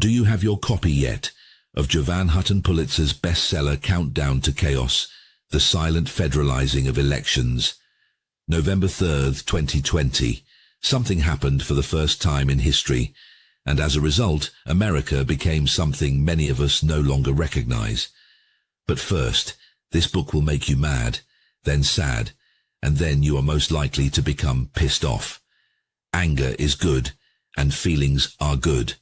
Do you have your copy yet of Jovan Hutton Pulitzer's bestseller Countdown to Chaos, The Silent Federalizing of Elections? November 3rd, 2020, something happened for the first time in history, and as a result, America became something many of us no longer recognize. But first, this book will make you mad, then sad, and then you are most likely to become pissed off. Anger is good, and feelings are good,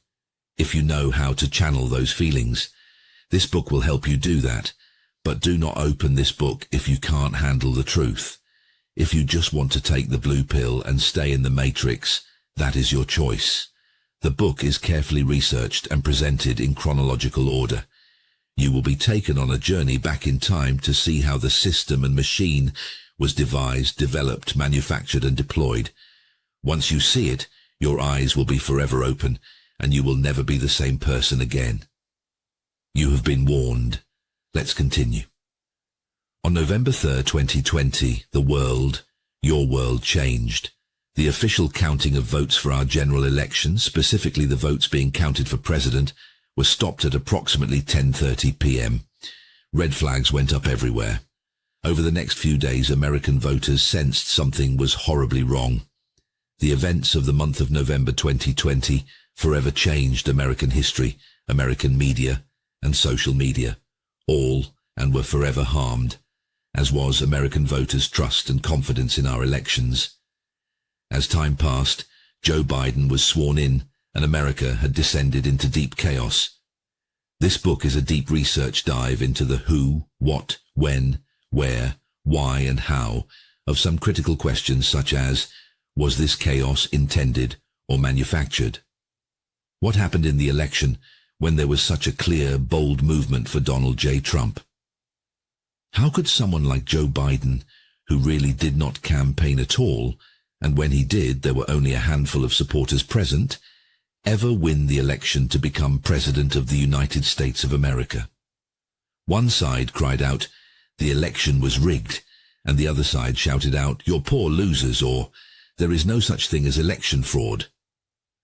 if you know how to channel those feelings. This book will help you do that, but do not open this book if you can't handle the truth. If you just want to take the blue pill and stay in the matrix, that is your choice. The book is carefully researched and presented in chronological order. You will be taken on a journey back in time to see how the system and machine was devised, developed, manufactured and deployed. Once you see it, your eyes will be forever open, and you will never be the same person again. You have been warned. Let's continue. On November 3rd, 2020, the world, your world, changed. The official counting of votes for our general elections, specifically the votes being counted for president, was stopped at approximately 10:30 p.m. Red flags went up everywhere. Over the next few days, American voters sensed something was horribly wrong. The events of the month of November 2020 forever changed American history, American media, and social media, all, and were forever harmed, as was American voters' trust and confidence in our elections. As time passed, Joe Biden was sworn in, and America had descended into deep chaos. This book is a deep research dive into the who, what, when, where, why, and how of some critical questions such as, was this chaos intended or manufactured? What happened in the election when there was such a clear, bold movement for Donald J. Trump? How could someone like Joe Biden, who really did not campaign at all, and when he did there were only a handful of supporters present, ever win the election to become President of the United States of America? One side cried out, the election was rigged, and the other side shouted out, you're poor losers, or there is no such thing as election fraud.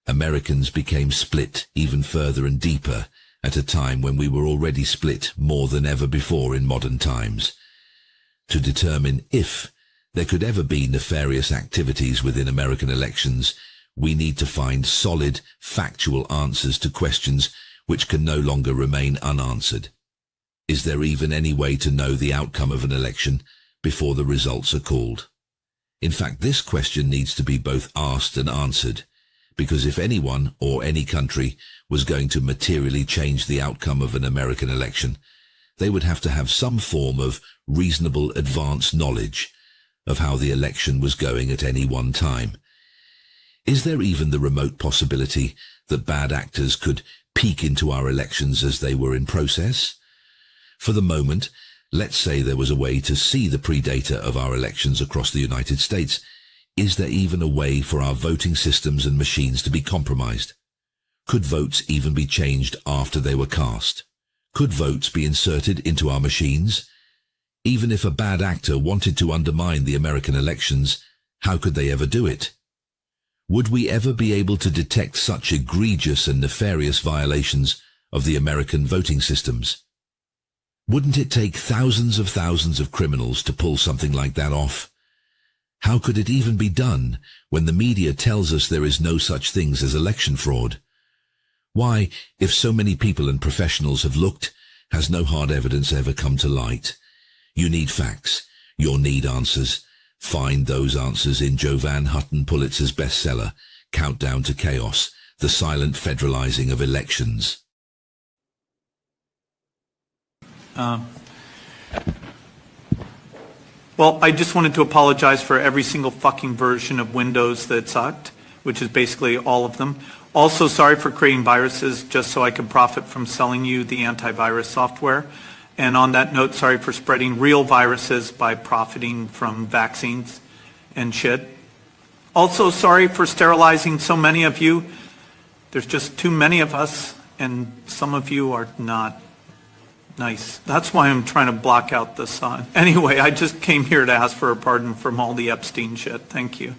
Americans became split even further and deeper at a time when we were already split more than ever before in modern times. To determine if there could ever be nefarious activities within American elections, we need to find solid, factual answers to questions which can no longer remain unanswered. Is there even any way to know the outcome of an election before the results are called? In fact, this question needs to be both asked and answered, because if anyone or any country was going to materially change the outcome of an American election, they would have to have some form of reasonable advanced knowledge of how the election was going at any one time. Is there even the remote possibility that bad actors could peek into our elections as they were in process? For the moment, let's say there was a way to see the pre-data of our elections across the United States. Is there even a way for our voting systems and machines to be compromised? Could votes even be changed after they were cast? Could votes be inserted into our machines? Even if a bad actor wanted to undermine the American elections, how could they ever do it? Would we ever be able to detect such egregious and nefarious violations of the American voting systems? Wouldn't it take thousands of criminals to pull something like that off? How could it even be done when the media tells us there is no such things as election fraud? Why, if so many people and professionals have looked, has no hard evidence ever come to light? You need facts. You'll need answers. Find those answers in Jovan Hutton Pulitzer's bestseller, Countdown to Chaos, The Silent Federalizing of Elections. Well, I just wanted to apologize for every single fucking version of Windows that sucked, which is basically all of them. Also, sorry for creating viruses just so I could profit from selling you the antivirus software. And on that note, sorry for spreading real viruses by profiting from vaccines and shit. Also, sorry for sterilizing so many of you. There's just too many of us, and some of you are not nice. That's why I'm trying to block out the sun. Anyway, I just came here to ask for a pardon from all the Epstein shit. Thank you.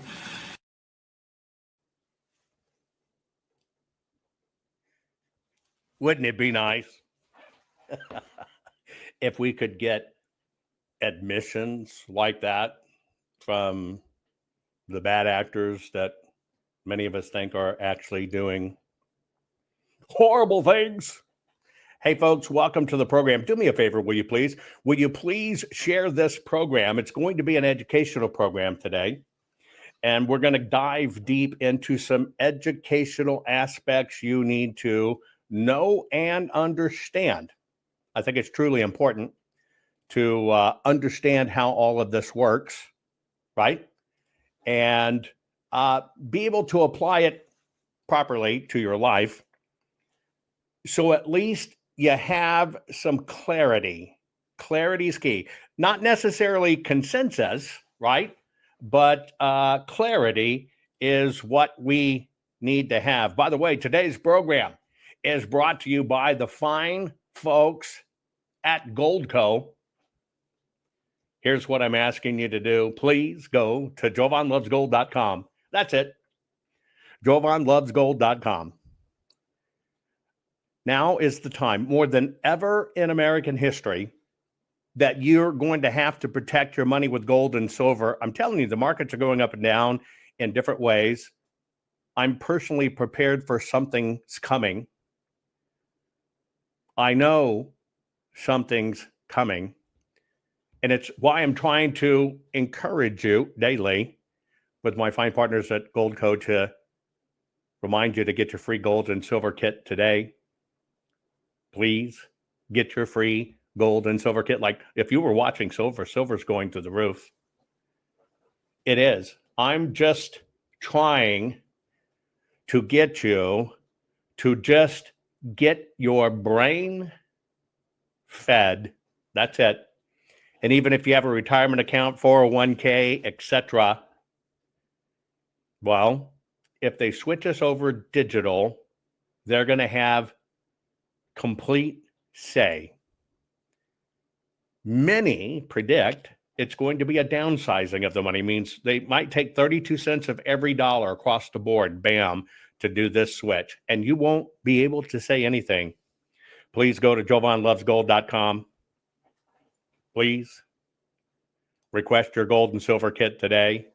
Wouldn't it be nice if we could get admissions like that from the bad actors that many of us think are actually doing horrible things? Hey, folks, welcome to the program. Do me a favor, will you please? Will you please share this program? It's going to be an educational program today, and we're going to dive deep into some educational aspects you need to know and understand. I think it's truly important to understand how all of this works, right? And be able to apply it properly to your life. So at least you have some clarity. Clarity is key. Not necessarily consensus, right? But clarity is what we need to have. By the way, today's program is brought to you by the fine folks at Goldco. Here's what I'm asking you to do. Please go to JovanLovesGold.com. That's it. JovanLovesGold.com. Now is the time, more than ever in American history, that you're going to have to protect your money with gold and silver. I'm telling you, the markets are going up and down in different ways. I'm personally prepared for something's coming. I know something's coming. And it's why I'm trying to encourage you daily with my fine partners at Goldco to remind you to get your free gold and silver kit today. Please get your free gold and silver kit. Like if you were watching silver's going through the roof. It is. I'm just trying to get you to just get your brain fed. That's it. And even if you have a retirement account, 401k, etc., well, if they switch us over digital, they're going to have complete say. Many predict it's going to be a downsizing of the money. Means they might take 32 cents of every dollar across the board, bam, to do this switch. And you won't be able to say anything. Please go to JovanLovesGold.com. Please request your gold and silver kit today.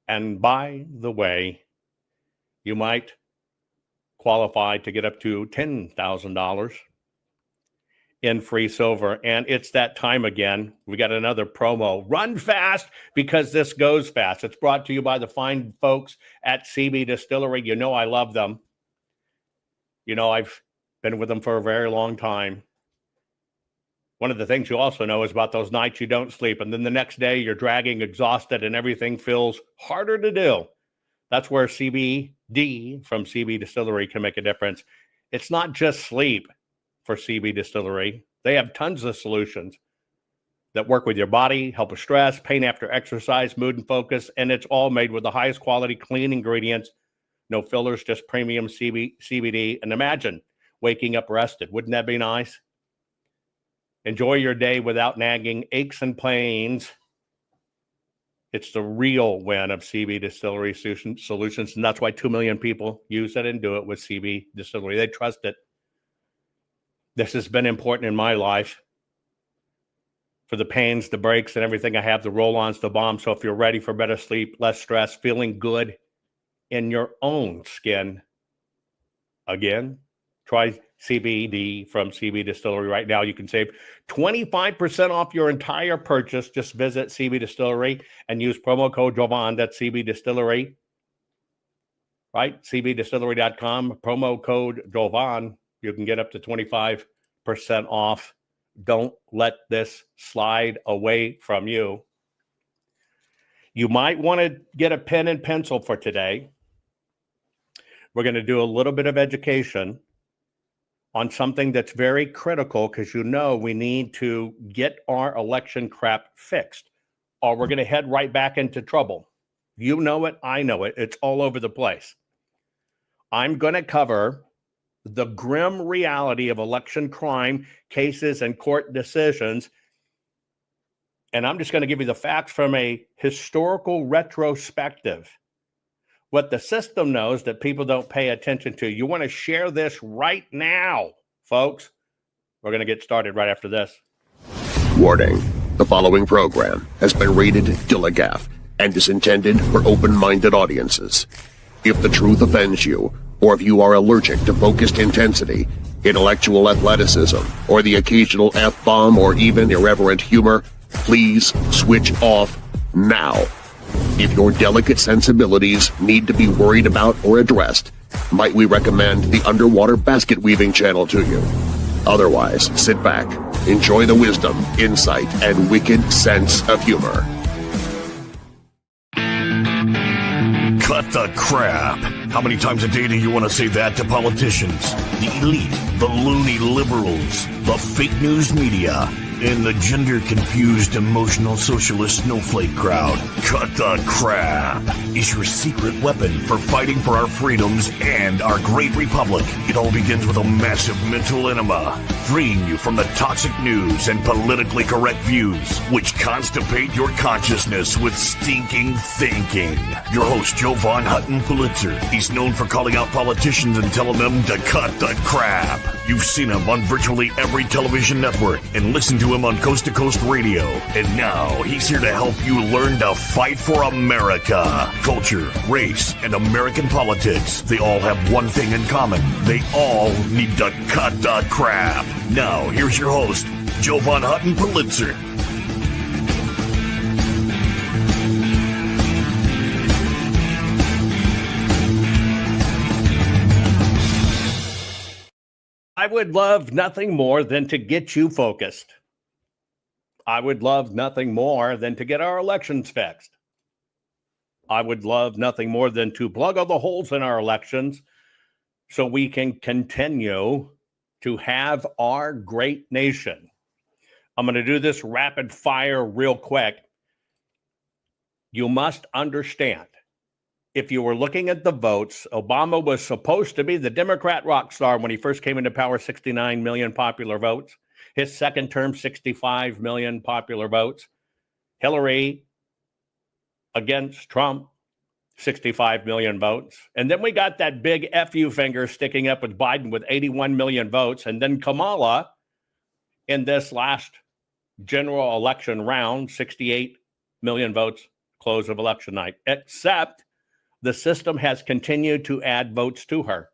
And by the way, you might qualify to get up to $10,000 in free silver. And it's that time again. We got another promo. Run fast because this goes fast. It's brought to you by the fine folks at CB Distillery. You know I love them. You know I've been with them for a very long time. One of the things you also know is about those nights you don't sleep, and then the next day you're dragging, exhausted, and everything feels harder to do. That's where CBD from CB Distillery can make a difference. It's not just sleep for CB Distillery. They have tons of solutions that work with your body, help with stress, pain after exercise, mood and focus, and it's all made with the highest quality, clean ingredients. No fillers, just premium CBD. And imagine waking up rested. Wouldn't that be nice? Enjoy your day without nagging aches and pains. It's the real win of CB Distillery Solutions, and that's why 2 million people use it and do it with CB Distillery. They trust it. This has been important in my life for the pains, the breaks, and everything I have, the roll-ons, the bombs. So if you're ready for better sleep, less stress, feeling good in your own skin, again, try CBD from CB Distillery right now. You can save 25% off your entire purchase. Just visit CB Distillery and use promo code Jovan. That's CB Distillery, right? CBDistillery.com, promo code Jovan. You can get up to 25% off. Don't let this slide away from you. You might want to get a pen and pencil for today. We're going to do a little bit of education on something that's very critical, because you know we need to get our election crap fixed, or we're going to head right back into trouble. You know it. I know it. It's all over the place. I'm going to cover the grim reality of election crime cases and court decisions. And I'm just going to give you the facts from a historical retrospective. What the system knows that people don't pay attention to. You want to share this right now. Folks, we're going to get started right after this. Warning. The following program has been rated Gilligaff and is intended for open-minded audiences. If the truth offends you, or if you are allergic to focused intensity, intellectual athleticism, or the occasional F-bomb or even irreverent humor, please switch off now. If your delicate sensibilities need to be worried about or addressed, might we recommend the Underwater Basket Weaving channel to you? Otherwise, sit back, enjoy the wisdom, insight, and wicked sense of humor. Cut the crap. How many times a day do you want to say that to politicians? The elite, the loony liberals, the fake news media, and the gender-confused, emotional socialist snowflake crowd. Cut the crap is your secret weapon for fighting for our freedoms and our great republic. It all begins with a massive mental enema, freeing you from the toxic news and politically correct views, which constipate your consciousness with stinking thinking. Your host, Joe Von Hutton Pulitzer. He's known for calling out politicians and telling them to cut the crap. You've seen him on virtually every television network and listened to him on Coast to Coast Radio. And now he's here to help you learn to fight for America. Culture, race, and American politics. They all have one thing in common. They all need to cut the crap. Now, here's your host, Joe Von Hutton Pulitzer. I would love nothing more than to get you focused. I would love nothing more than to get our elections fixed. I would love nothing more than to plug all the holes in our elections so we can continue to have our great nation. I'm going to do this rapid fire real quick. You must understand, if you were looking at the votes, Obama was supposed to be the Democrat rock star when he first came into power, 69 million popular votes. His second term, 65 million popular votes. Hillary against Trump, 65 million votes. And then we got that big FU finger sticking up with Biden with 81 million votes. And then Kamala in this last general election round, 68 million votes, close of election night, except the system has continued to add votes to her.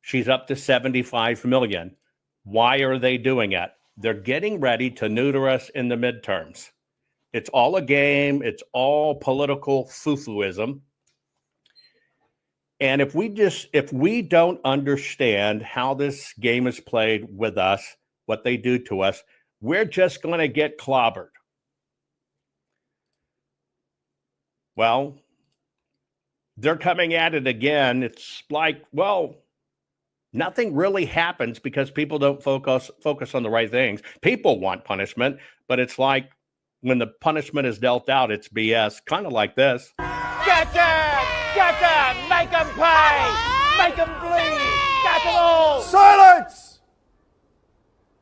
She's up to 75 million. Why are they doing it? They're getting ready to neuter us in the midterms. It's all a game. It's all political foo-fooism. And if we don't understand how this game is played with us, what they do to us, we're just going to get clobbered. Well, they're coming at it again. It's like, well, nothing really happens because people don't focus on the right things. People want punishment, but it's like when the punishment is dealt out, it's BS. Kind of like this. Get them! Get them! Make them pay! Make them bleed! Get them all! Silence!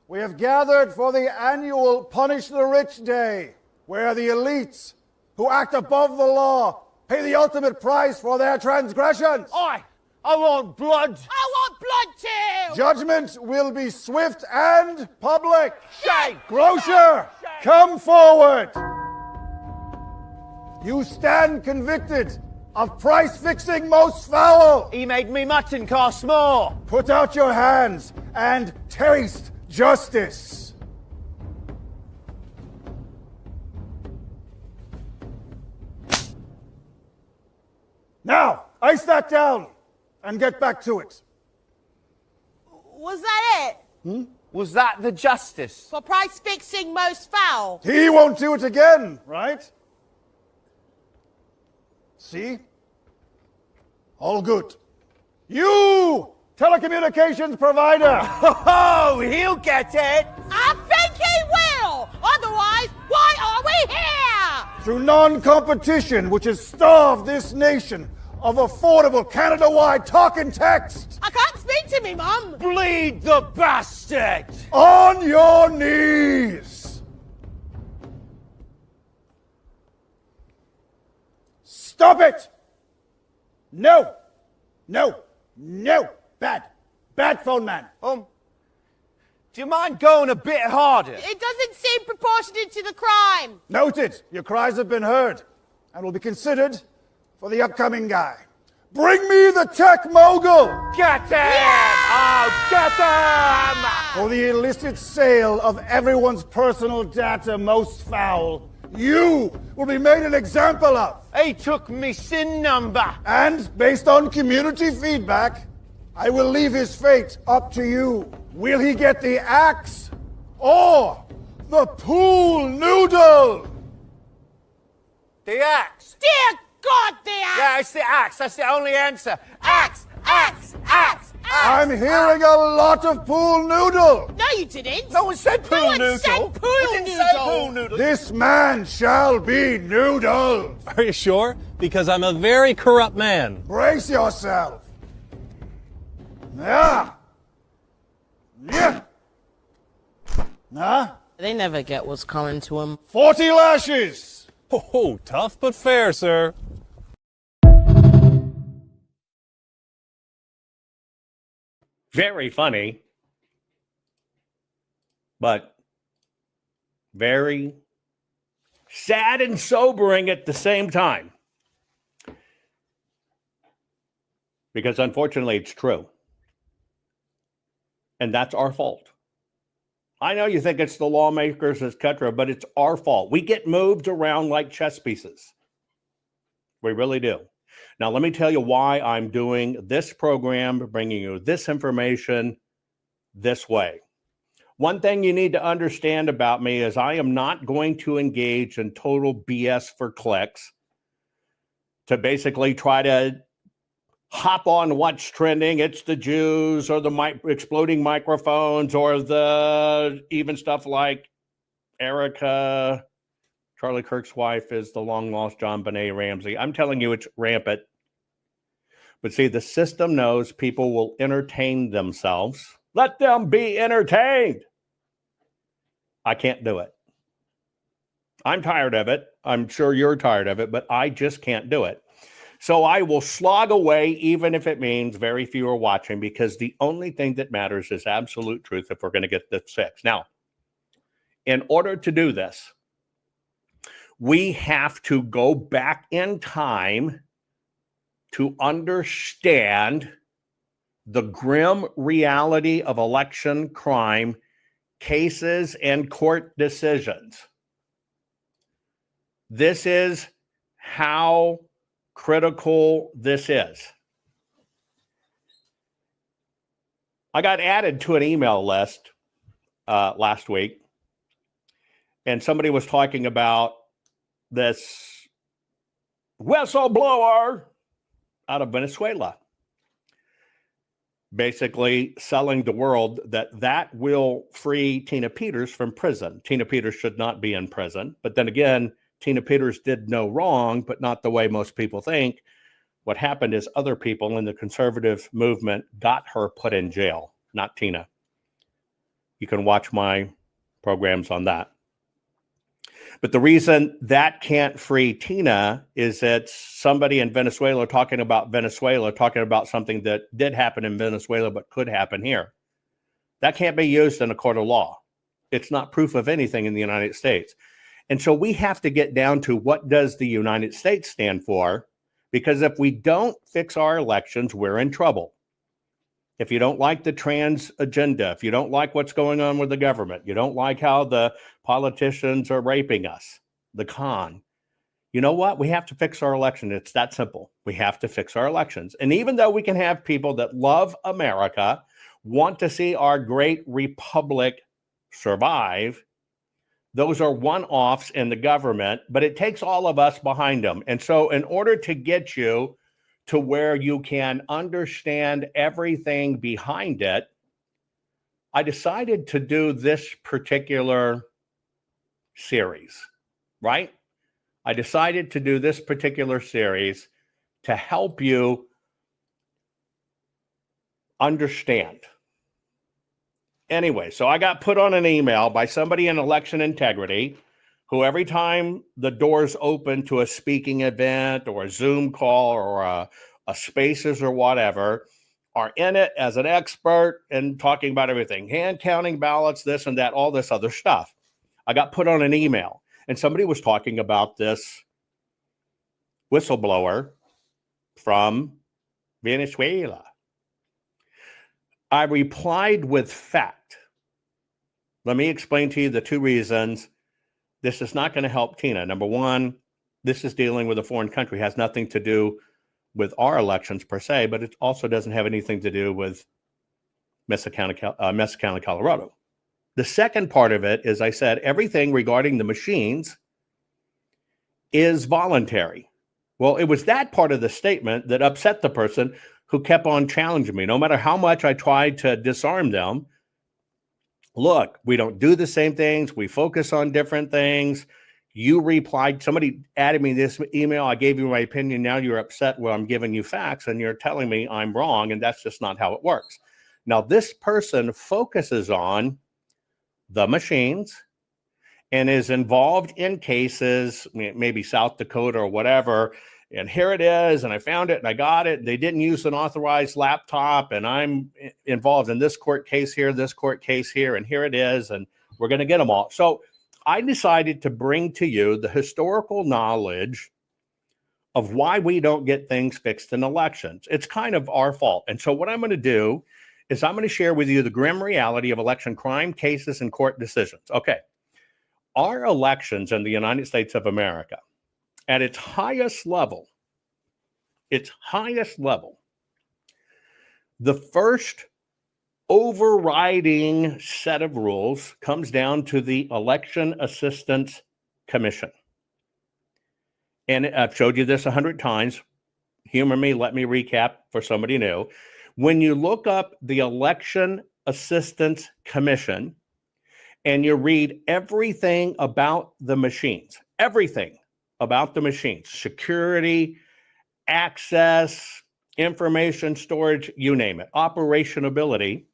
We have gathered for the annual Punish the Rich Day, where the elites who act above the law pay the ultimate price for their transgressions. I want blood! I want blood too! Judgment will be swift and public. Shame! Grocer, come forward. You stand convicted of price fixing most foul. He made me mutton cost more. Put out your hands and taste justice. Now, ice that down and get back to it. Was that it? Was that the justice? For price fixing most foul? He won't do it again, right? See? All good. You, telecommunications provider. Oh, he'll get it! I think he will! Otherwise, why are we here? Through non-competition, which has starved this nation of affordable Canada-wide talk and text. I can't speak to me, Mum. Bleed the bastard! On your knees. Stop it! No! No! No! Bad! Bat phone man. Do you mind going a bit harder? It doesn't seem proportionate to the crime. Noted. Your cries have been heard and will be considered for the upcoming guy. Bring me the tech mogul Get him! Oh, get him! for the illicit sale of everyone's personal data most foul. You will be made an example of. He took me SIN number. And based on community feedback, I will leave his fate up to you. Will he get the axe or the pool noodle? The axe. Dear God, the axe! Yeah, it's the axe. That's the only answer. Axe, axe, axe, axe. I'm hearing a lot of pool noodle. No, you didn't. No one said pool No one noodle. said pool I didn't say noodle. pool noodle. This man shall be noodled. Are you sure? Because I'm a very corrupt man. Brace yourself. Yeah. Yeah. Huh? They never get what's coming to them. 40 lashes. Oh, tough but fair, sir. Very funny, but very sad and sobering at the same time. Because unfortunately, it's true. And that's our fault. I know you think it's the lawmakers, etc., but it's our fault. We get moved around like chess pieces. We really do. Now, let me tell you why I'm doing this program, bringing you this information this way. One thing you need to understand about me is I am not going to engage in total BS for clicks to basically try to hop on what's trending. It's the Jews or the exploding microphones or the even stuff like Erica, Charlie Kirk's wife is the long-lost John Benet Ramsey. I'm telling you, it's rampant. But see, the system knows people will entertain themselves. Let them be entertained. I can't do it. I'm tired of it. I'm sure you're tired of it, but I just can't do it. So I will slog away, even if it means very few are watching, because the only thing that matters is absolute truth if we're going to get this fixed. Now, in order to do this, we have to go back in time to understand the grim reality of election crime cases and court decisions. This is how critical this is. I got added to an email list last week, and somebody was talking about this whistleblower out of Venezuela, basically selling the world that will free Tina Peters from prison. Tina Peters should not be in prison. But then again, Tina Peters did no wrong, but not the way most people think. What happened is other people in the conservative movement got her put in jail, not Tina. You can watch my programs on that. But the reason that can't free Tina is that somebody in Venezuela talking about something that did happen in Venezuela but could happen here. That can't be used in a court of law. It's not proof of anything in the United States. And so we have to get down to what does the United States stand for? Because if we don't fix our elections, we're in trouble. If you don't like the trans agenda, if you don't like what's going on with the government, you don't like how the politicians are raping us, the con, you know what? We have to fix our election. It's that simple. We have to fix our elections. And even though we can have people that love America, want to see our great republic survive, those are one-offs in the government, but it takes all of us behind them. And so in order to get you to where you can understand everything behind it, I decided to do this particular series, right? I decided to do this particular series to help you understand. Anyway, so I got put on an email by somebody in election integrity who every time the doors open to a speaking event or a Zoom call or a Spaces or whatever, are in it as an expert and talking about everything, hand counting ballots, this and that, all this other stuff. I got put on an email, and somebody was talking about this whistleblower from Venezuela. I replied with fact. Let me explain to you the two reasons this is not going to help Tina. Number one, this is dealing with a foreign country, has nothing to do with our elections per se, but it also doesn't have anything to do with Mesa County, Colorado. The second part of it is I said everything regarding the machines is voluntary. Well, it was that part of the statement that upset the person who kept on challenging me. No matter how much I tried to disarm them, look, we don't do the same things. We focus on different things. You replied, somebody added me this email. I gave you my opinion. Now you're upset when I'm giving you facts and you're telling me I'm wrong. And that's just not how it works. Now, this person focuses on the machines and is involved in cases, maybe South Dakota or whatever. And here it is. And I found it and I got it. They didn't use an authorized laptop. And I'm involved in this court case here, this court case here. And here it is. And we're going to get them all. So I decided to bring to you the historical knowledge of why we don't get things fixed in elections. It's kind of our fault. And so what I'm going to do is I'm going to share with you the grim reality of election crime cases and court decisions. Okay. Our elections in the United States of America, at its highest level, the first overriding set of rules comes down to the Election Assistance Commission. And I've showed you this 100 times. Humor me, let me recap for somebody new. When you look up the Election Assistance Commission and you read everything about the machines, everything about the machines, security, access, information storage, you name it, operationability,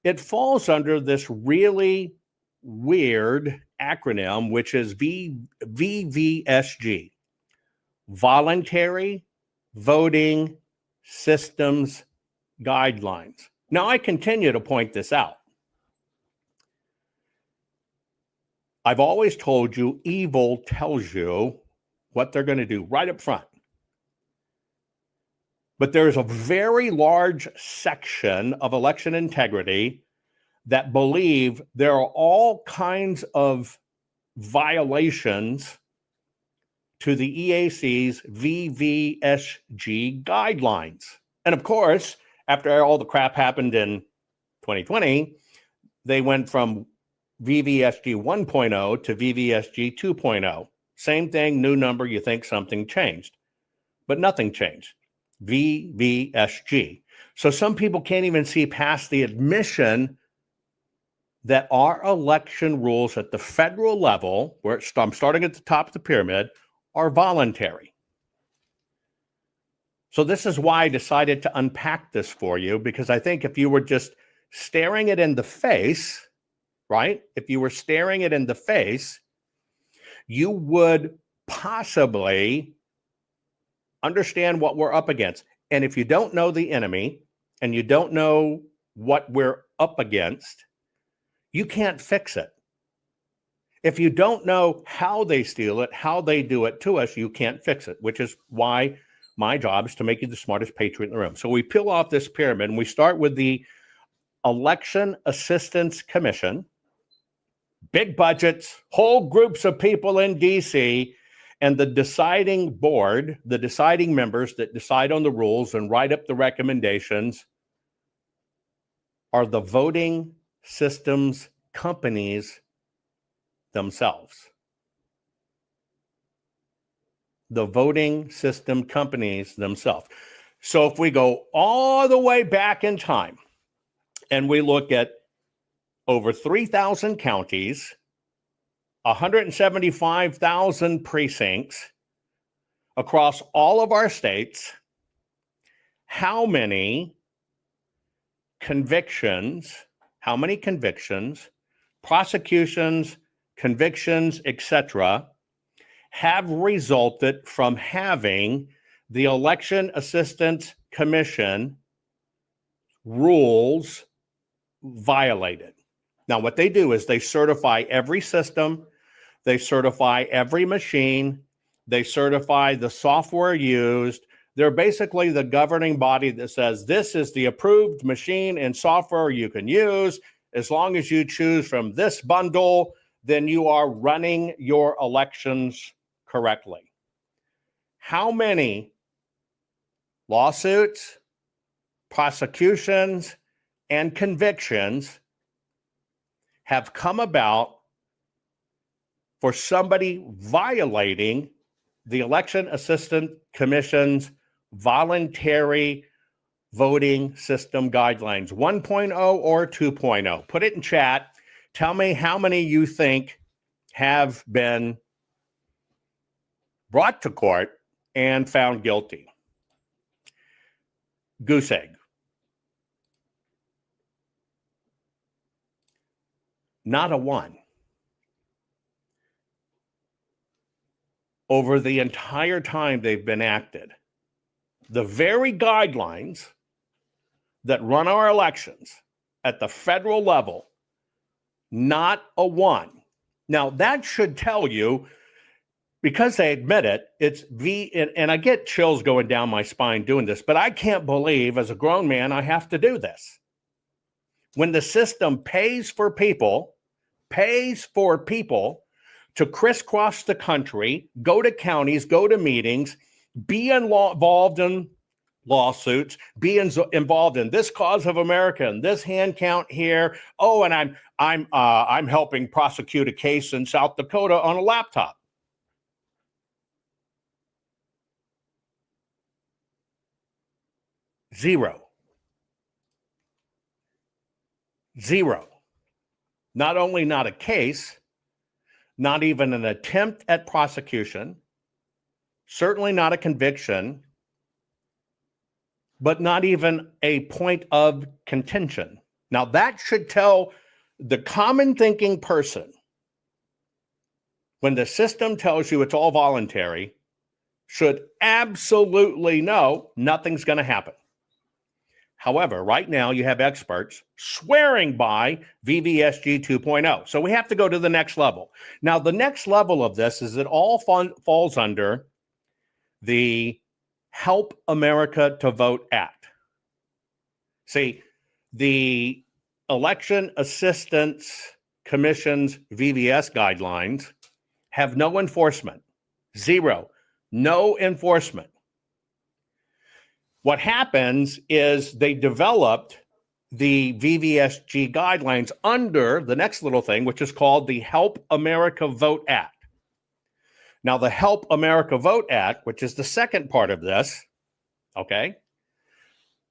it falls under this really weird acronym, which is VVSG, Voluntary Voting Systems Guidelines. Now, I continue to point this out. I've always told you, evil tells you what they're going to do right up front. But there's a very large section of election integrity that believe there are all kinds of violations to the EAC's VVSG guidelines. And of course, after all the crap happened in 2020, they went from VVSG 1.0 to VVSG 2.0. Same thing, new number, you think something changed. But nothing changed. VVSG. So some people can't even see past the admission that our election rules at the federal level, where I'm starting at the top of the pyramid, are voluntary. So this is why I decided to unpack this for you, because I think if you were just staring it in the face, right? If you were staring it in the face, you would possibly understand what we're up against. And if you don't know the enemy and you don't know what we're up against, you can't fix it. If you don't know how they steal it, how they do it to us, you can't fix it, which is why my job is to make you the smartest patriot in the room. So we peel off this pyramid and we start with the Election Assistance Commission, big budgets, whole groups of people in DC, and the deciding board, the deciding members that decide on the rules and write up the recommendations are the voting systems companies themselves. The voting system companies themselves. So if we go all the way back in time and we look at over 3,000 counties, 175,000 precincts across all of our states, how many convictions, prosecutions, convictions, etc., have resulted from having the Election Assistance Commission rules violated. Now, what they do is they certify every system, they certify every machine, they certify the software used. They're basically the governing body that says this is the approved machine and software you can use. As long as you choose from this bundle, then you are running your elections correctly. How many lawsuits, prosecutions, and convictions have come about for somebody violating the Election Assistance Commission's voluntary voting system guidelines, 1.0 or 2.0? Put it in chat. Tell me how many you think have been brought to court and found guilty. Goose egg. Not a one. Over the entire time they've been acted, the very guidelines that run our elections at the federal level, not a one. Now, that should tell you, because they admit it, it's and I get chills going down my spine doing this, but I can't believe as a grown man I have to do this. When the system pays for people to crisscross the country, go to counties, go to meetings, be involved in lawsuits, be involved in this cause of America and this hand count here. Oh, and I'm helping prosecute a case in South Dakota on a laptop. Zero. Not only not a case, not even an attempt at prosecution, certainly not a conviction, but not even a point of contention. Now, that should tell the common thinking person, when the system tells you it's all voluntary, should absolutely know nothing's going to happen. However, right now you have experts swearing by VVSG 2.0. So we have to go to the next level. Now, the next level of this is it all falls under the Help America to Vote Act. See, the Election Assistance Commission's VVS guidelines have no enforcement. Zero. No enforcement. What happens is they developed the VVSG guidelines under the next little thing, which is called the Help America Vote Act. Now, the Help America Vote Act, which is the second part of this, okay,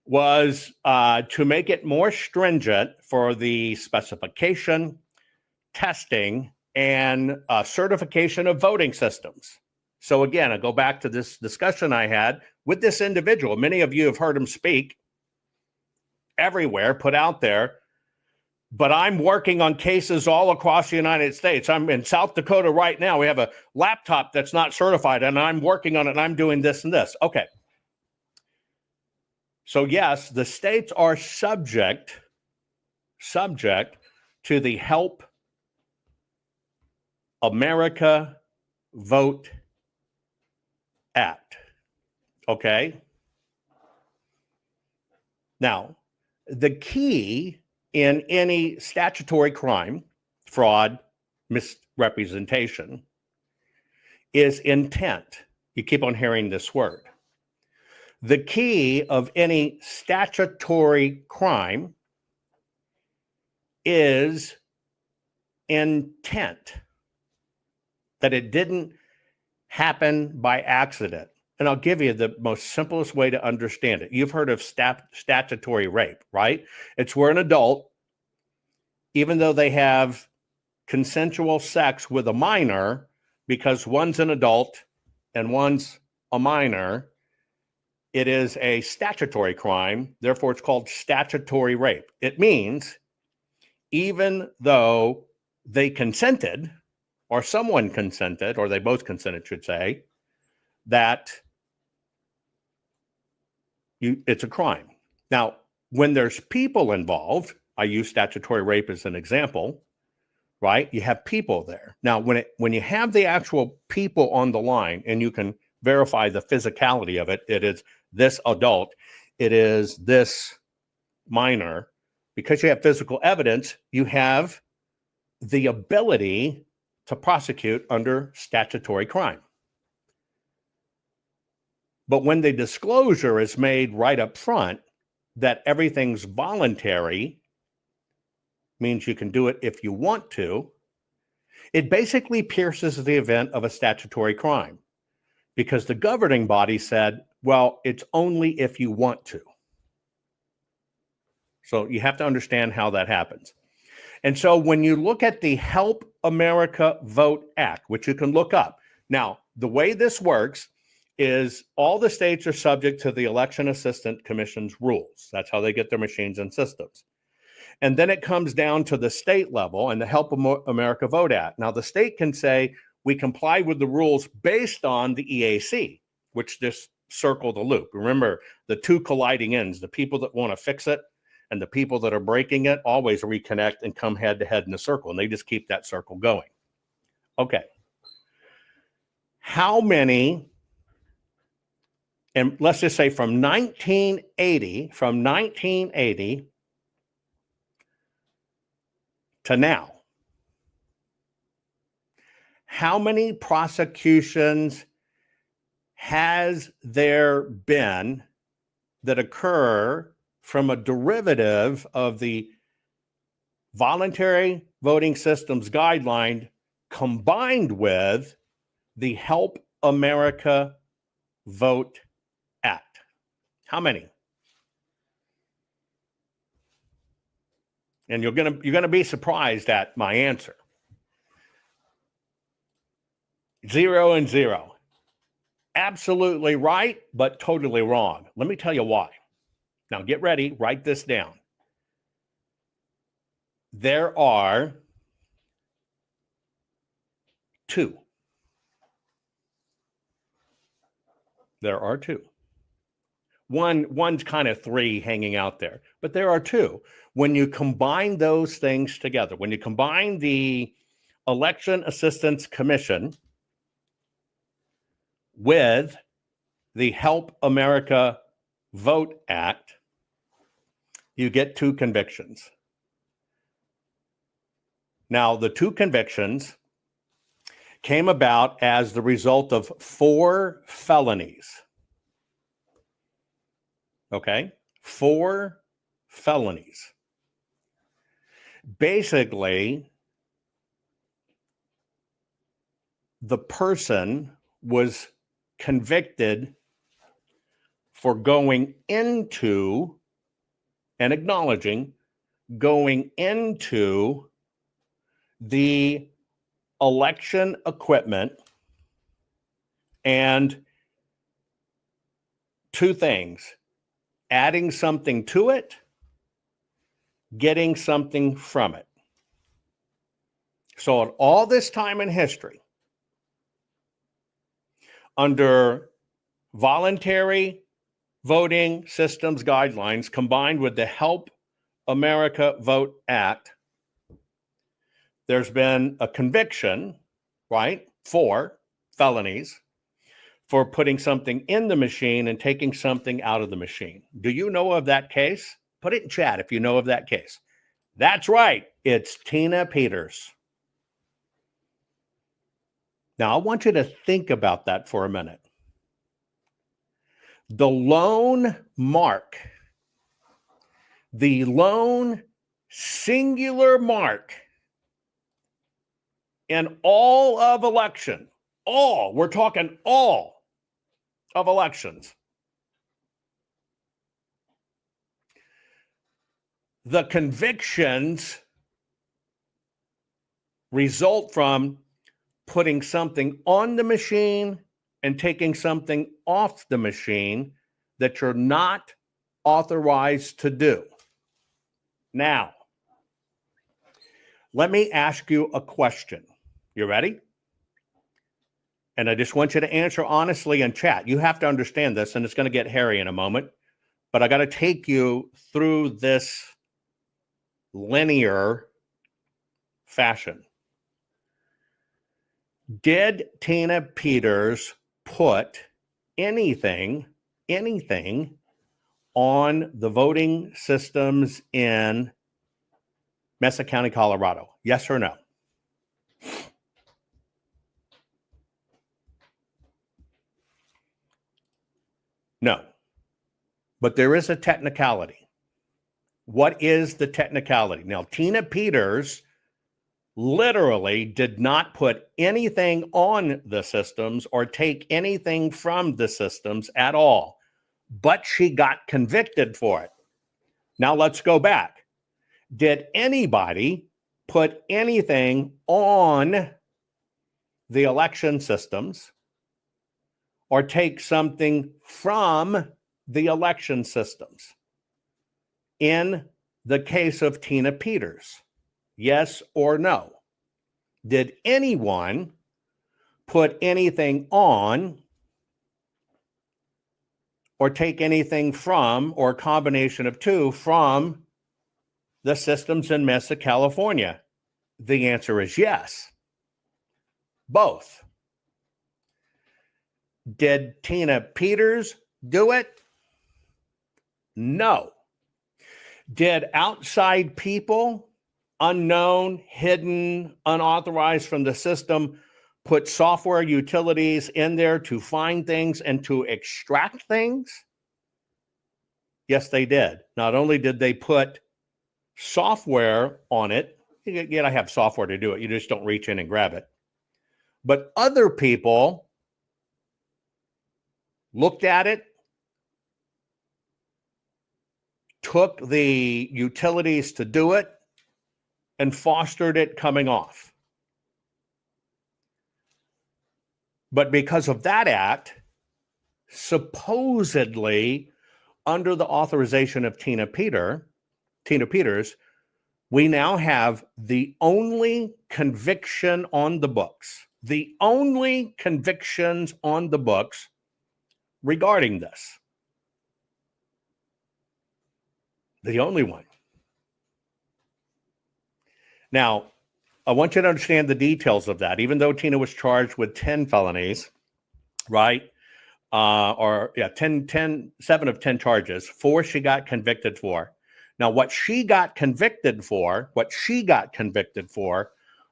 was to make it more stringent for the specification, testing, and certification of voting systems. So again, I go back to this discussion I had with this individual. Many of you have heard him speak everywhere, put out there. But I'm working on cases all across the United States. I'm in South Dakota right now. We have a laptop that's not certified, and I'm working on it, and I'm doing this and this. Okay. So yes, the states are subject to the Help America Vote Act. Okay. Now, the key in any statutory crime, fraud, misrepresentation, is intent. You keep on hearing this word. The key of any statutory crime is intent, that it didn't happen by accident. And I'll give you the most simplest way to understand it. You've heard of statutory rape, right? It's where an adult, even though they have consensual sex with a minor, because one's an adult and one's a minor, it is a statutory crime. Therefore, it's called statutory rape. It means even though they consented, or someone consented, or they both consented, should say, that it's a crime. Now, when there's people involved, I use statutory rape as an example, right? You have people there. Now, when you have the actual people on the line and you can verify the physicality of it, it is this adult, it is this minor, because you have physical evidence, you have the ability to prosecute under statutory crime. But when the disclosure is made right up front that everything's voluntary, means you can do it if you want to, it basically pierces the event of a statutory crime, because the governing body said, well, it's only if you want to. So you have to understand how that happens. And so when you look at the Help America Vote Act, which you can look up. Now, the way this works is all the states are subject to the Election Assistance Commission's rules. That's how they get their machines and systems. And then it comes down to the state level and the Help America Vote Act. Now, the state can say, we comply with the rules based on the EAC, which just circle the loop. Remember, the two colliding ends, the people that want to fix it and the people that are breaking it, always reconnect and come head to head in a circle, and they just keep that circle going. Okay. How many, and let's just say from 1980 to now, how many prosecutions has there been that occur from a derivative of the Voluntary Voting Systems Guideline combined with the Help America Vote Act? How many? And you're gonna be surprised at my answer. 0 and 0. Absolutely right, but totally wrong. Let me tell you why. Now get ready, write this down. There are two. There are two. One's kind of three hanging out there, but there are two. When you combine those things together, when you combine the Election Assistance Commission with the Help America Vote Act, you get two convictions. Now, the two convictions came about as the result of 4 felonies. Okay? 4 felonies. Basically, the person was convicted for going into and acknowledging going into the election equipment and 2 things: adding something to it, getting something from it. So at all this time in history, under Voluntary Voting Systems Guidelines combined with the Help America Vote Act, there's been a conviction, right? 4 felonies for putting something in the machine and taking something out of the machine. Do you know of that case? Put it in chat if you know of that case. That's right. It's Tina Peters. Now, I want you to think about that for a minute. The lone mark, the lone singular mark in all of election, we're talking all of elections. The convictions result from putting something on the machine and taking something off the machine that you're not authorized to do. Now, let me ask you a question. You ready? And I just want you to answer honestly in chat. You have to understand this, and it's going to get hairy in a moment. but I got to take you through this linear fashion. Did Tina Peters put anything on the voting systems in Mesa County, Colorado? Yes or no? No. But there is a technicality. What is the technicality? Now, Tina Peters literally did not put anything on the systems or take anything from the systems at all, but she got convicted for it. Now let's go back. Did anybody put anything on the election systems or take something from the election systems in the case of Tina Peters? Yes or no? Did anyone put anything on or take anything from, or a combination of two, from the systems in Mesa, California? The answer is yes. Both. Did Tina Peters do it? No. Did outside people, unknown, hidden, unauthorized from the system, put software utilities in there to find things and to extract things? Yes, they did. Not only did they put software on it, you gotta have software to do it. You just don't reach in and grab it. But other people looked at it, took the utilities to do it, and fostered it coming off. But because of that act, supposedly under the authorization of Tina Peters, we now have the only conviction on the books, the only convictions on the books regarding this. The only one. Now, I want you to understand the details of that. Even though Tina was charged with 10 felonies, right? 7 of 10 charges, 4 she got convicted for. Now, what she got convicted for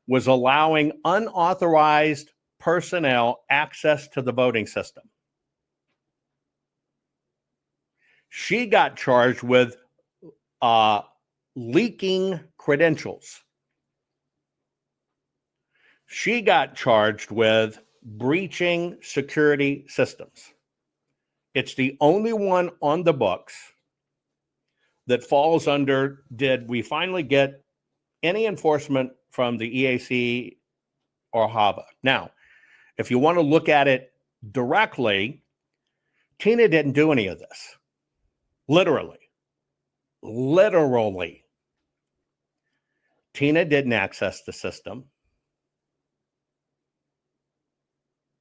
was allowing unauthorized personnel access to the voting system. She got charged with leaking credentials. She got charged with breaching security systems. It's the only one on the books that falls under, did we finally get any enforcement from the EAC or HAVA? Now, if you want to look at it directly, Tina didn't do any of this. Literally. Tina didn't access the system.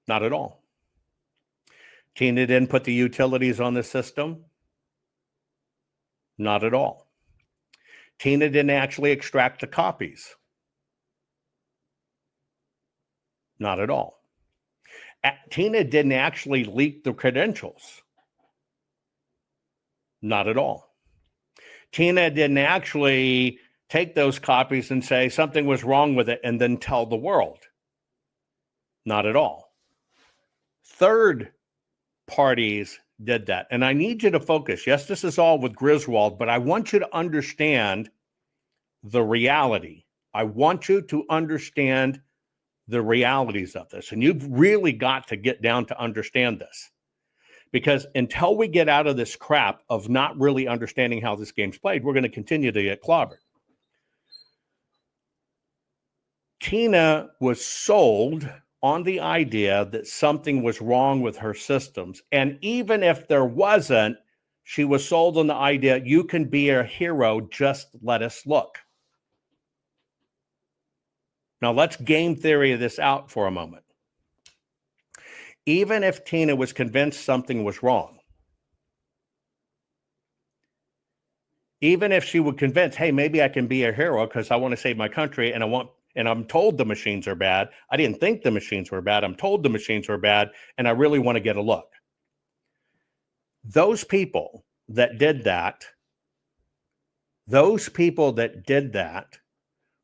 Not at all. Tina didn't put the utilities on the system. Not at all. Tina didn't actually extract the copies. Not at all. Tina didn't actually leak the credentials. Not at all. Tina didn't actually take those copies and say something was wrong with it and then tell the world. Not at all. Third parties did that. And I need you to focus. Yes, this is all with Griswold, but I want you to understand the reality. I want you to understand the realities of this. And you've really got to get down to understand this. Because until we get out of this crap of not really understanding how this game's played, we're going to continue to get clobbered. Tina was sold on the idea that something was wrong with her systems. And even if there wasn't, she was sold on the idea, you can be a hero, just let us look. Now let's game theory this out for a moment. Even if Tina was convinced something was wrong, Even if she would convince, hey, maybe I can be a hero because I want to save my country and I'm told the machines are bad. I didn't think the machines were bad. I'm told the machines were bad, and I really want to get a look. Those people that did that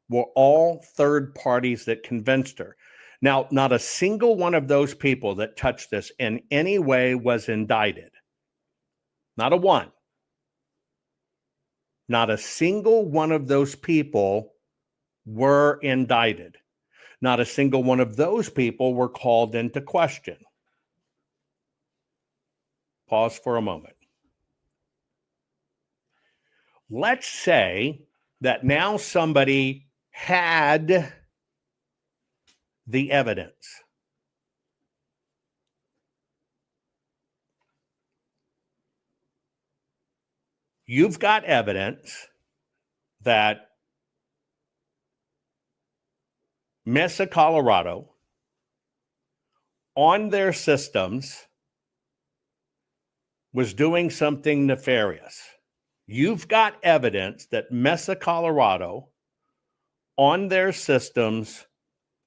were all third parties that convinced her. Now, not a single one of those people that touched this in any way was indicted. Not a one. Not a single one of those people were indicted. Not a single one of those people were called into question. Pause for a moment. Let's say that now somebody had the evidence. You've got evidence that Mesa, Colorado, on their systems was doing something nefarious. You've got evidence that Mesa, Colorado, on their systems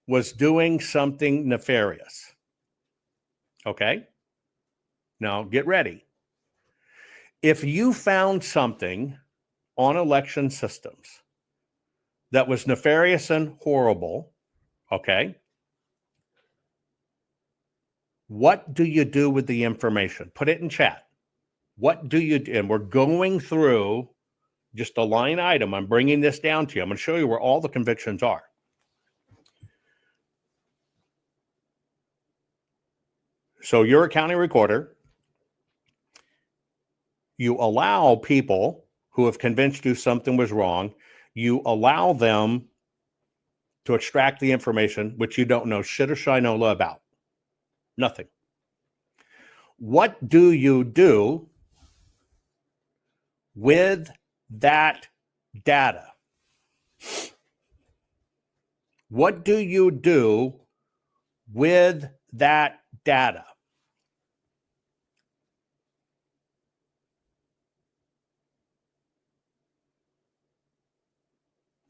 was doing something nefarious. Okay? Now get ready. If you found something on election systems that was nefarious and horrible, okay, what do you do with the information? Put it in chat. What do you do? And we're going through just a line item. I'm bringing this down to you. I'm going to show you where all the convictions are. So you're a county recorder. You allow people who have convinced you something was wrong, you allow them to extract the information which you don't know shit or shinola about. Nothing. What do you do with that data? What do you do with that data?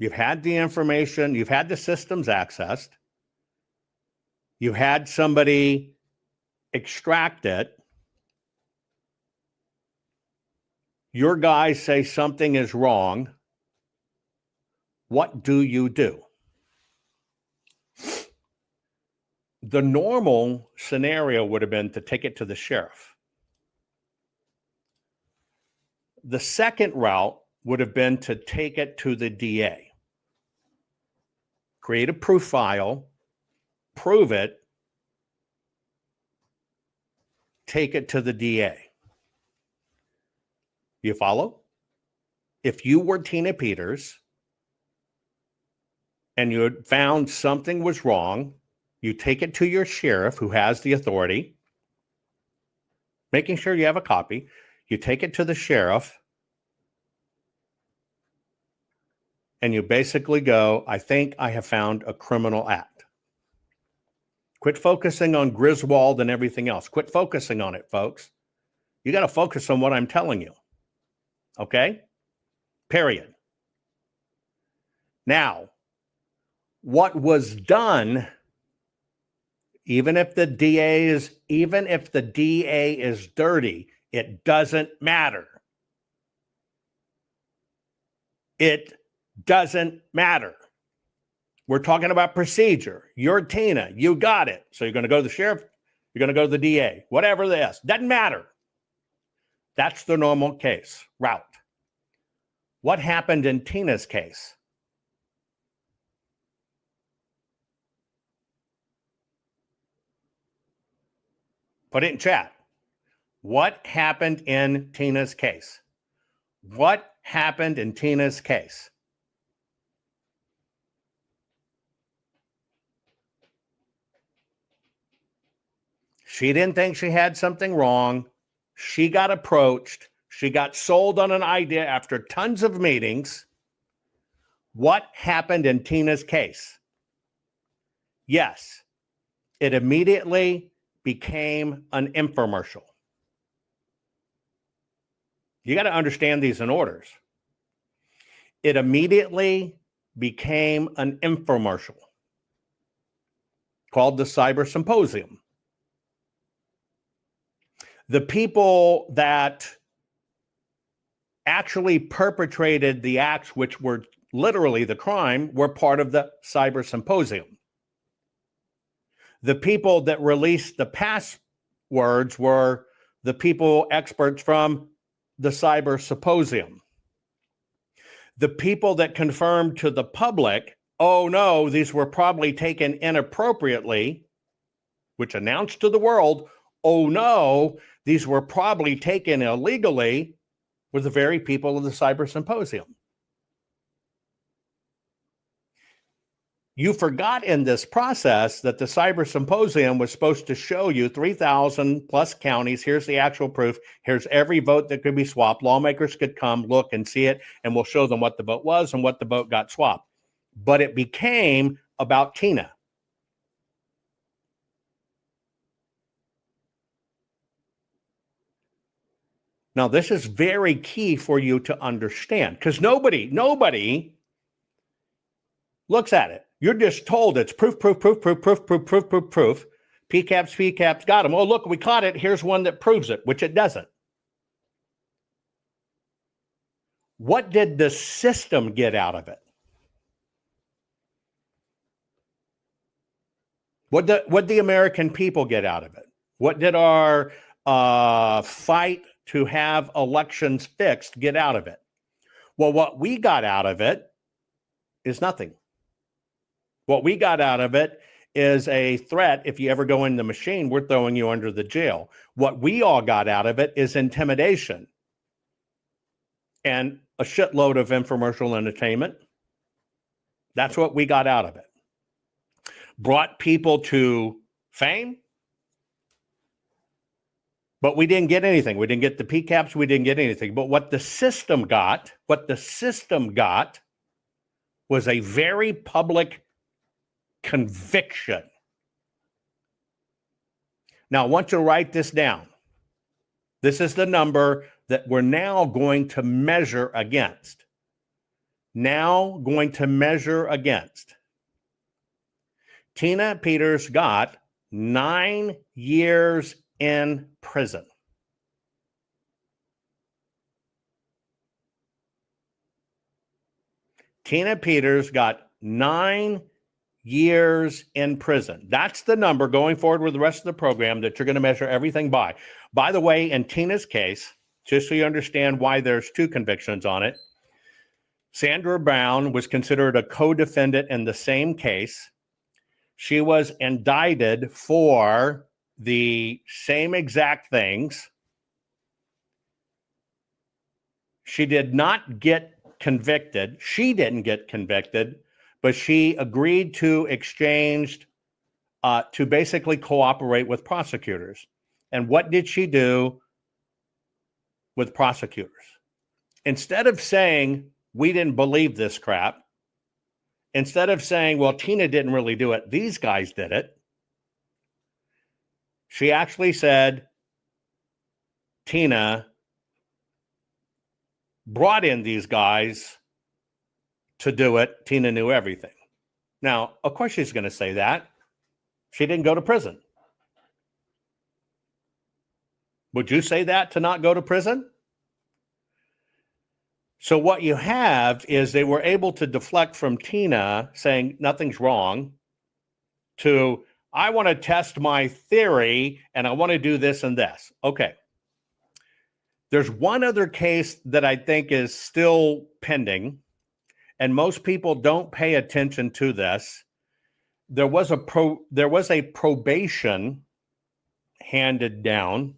You've had the information, you've had the systems accessed, you've had somebody extract it. Your guys say something is wrong. What do you do? The normal scenario would have been to take it to the sheriff. The second route would have been to take it to the DA. Create a proof file, prove it, take it to the DA. You follow? If you were Tina Peters and you had found something was wrong, you take it to your sheriff who has the authority, making sure you have a copy. You take it to the sheriff and you basically go, I think I have found a criminal act. Quit focusing on Griswold and everything else. Quit focusing on it, folks. You got to focus on what I'm telling you. Okay? Period. Now, what was done, even if the DA is dirty, it doesn't matter. It doesn't matter. We're talking about procedure. You're Tina. You got it. So you're going to go to the sheriff. You're going to go to the DA. Whatever this. Doesn't matter. That's the normal case route. What happened in Tina's case? Put it in chat. What happened in Tina's case? What happened in Tina's case? She didn't think she had something wrong. She got approached. She got sold on an idea after tons of meetings. What happened in Tina's case? Yes, it immediately became an infomercial. You got to understand these in orders. it immediately became an infomercial called the Cyber Symposium. The people that actually perpetrated the acts, which were literally the crime, were part of the Cyber Symposium. The people that released the passwords were the people, experts from the Cyber Symposium. The people that confirmed to the public, oh no, these were probably taken inappropriately, which announced to the world, oh no, these were probably taken illegally, were the very people of the Cyber Symposium. You forgot in this process that the Cyber Symposium was supposed to show you 3,000 plus counties. Here's the actual proof. Here's every vote that could be swapped. Lawmakers could come, look, and see it, and we'll show them what the vote was and what the vote got swapped. But it became about Tina. Now, this is very key for you to understand, because nobody looks at it. You're just told it's proof. PCAPs, got them. Oh, look, we caught it. Here's one that proves it, which it doesn't. What did the system get out of it? What did the American people get out of it? What did our fight to have elections fixed get out of it? Well, what we got out of it is nothing. What we got out of it is a threat. If you ever go in the machine, we're throwing you under the jail. What we all got out of it is intimidation and a shitload of infomercial entertainment. That's what we got out of it. Brought people to fame, but we didn't get anything. We didn't get the PCAPs. We didn't get anything. But what the system got was a very public conviction. Now, I want you to write this down. This is the number that we're now going to measure against. Tina Peters got 9 years in prison. Tina Peters got 9 years in prison. That's the number going forward with the rest of the program that you're going to measure everything by. By the way, in Tina's case, just so you understand why there's 2 convictions on it, Sandra Brown was considered a co-defendant in the same case. She was indicted for the same exact things. She did not get convicted. She didn't get convicted, but she agreed to exchange, to basically cooperate with prosecutors. And what did she do with prosecutors? Instead of saying, we didn't believe this crap, instead of saying, well, Tina didn't really do it, these guys did it, she actually said, Tina brought in these guys to do it. Tina knew everything. Now, of course she's going to say that. She didn't go to prison. Would you say that to not go to prison? So what you have is they were able to deflect from Tina saying nothing's wrong to, I want to test my theory and I want to do this and this. Okay. There's one other case that I think is still pending, and most people don't pay attention to this. There was a probation handed down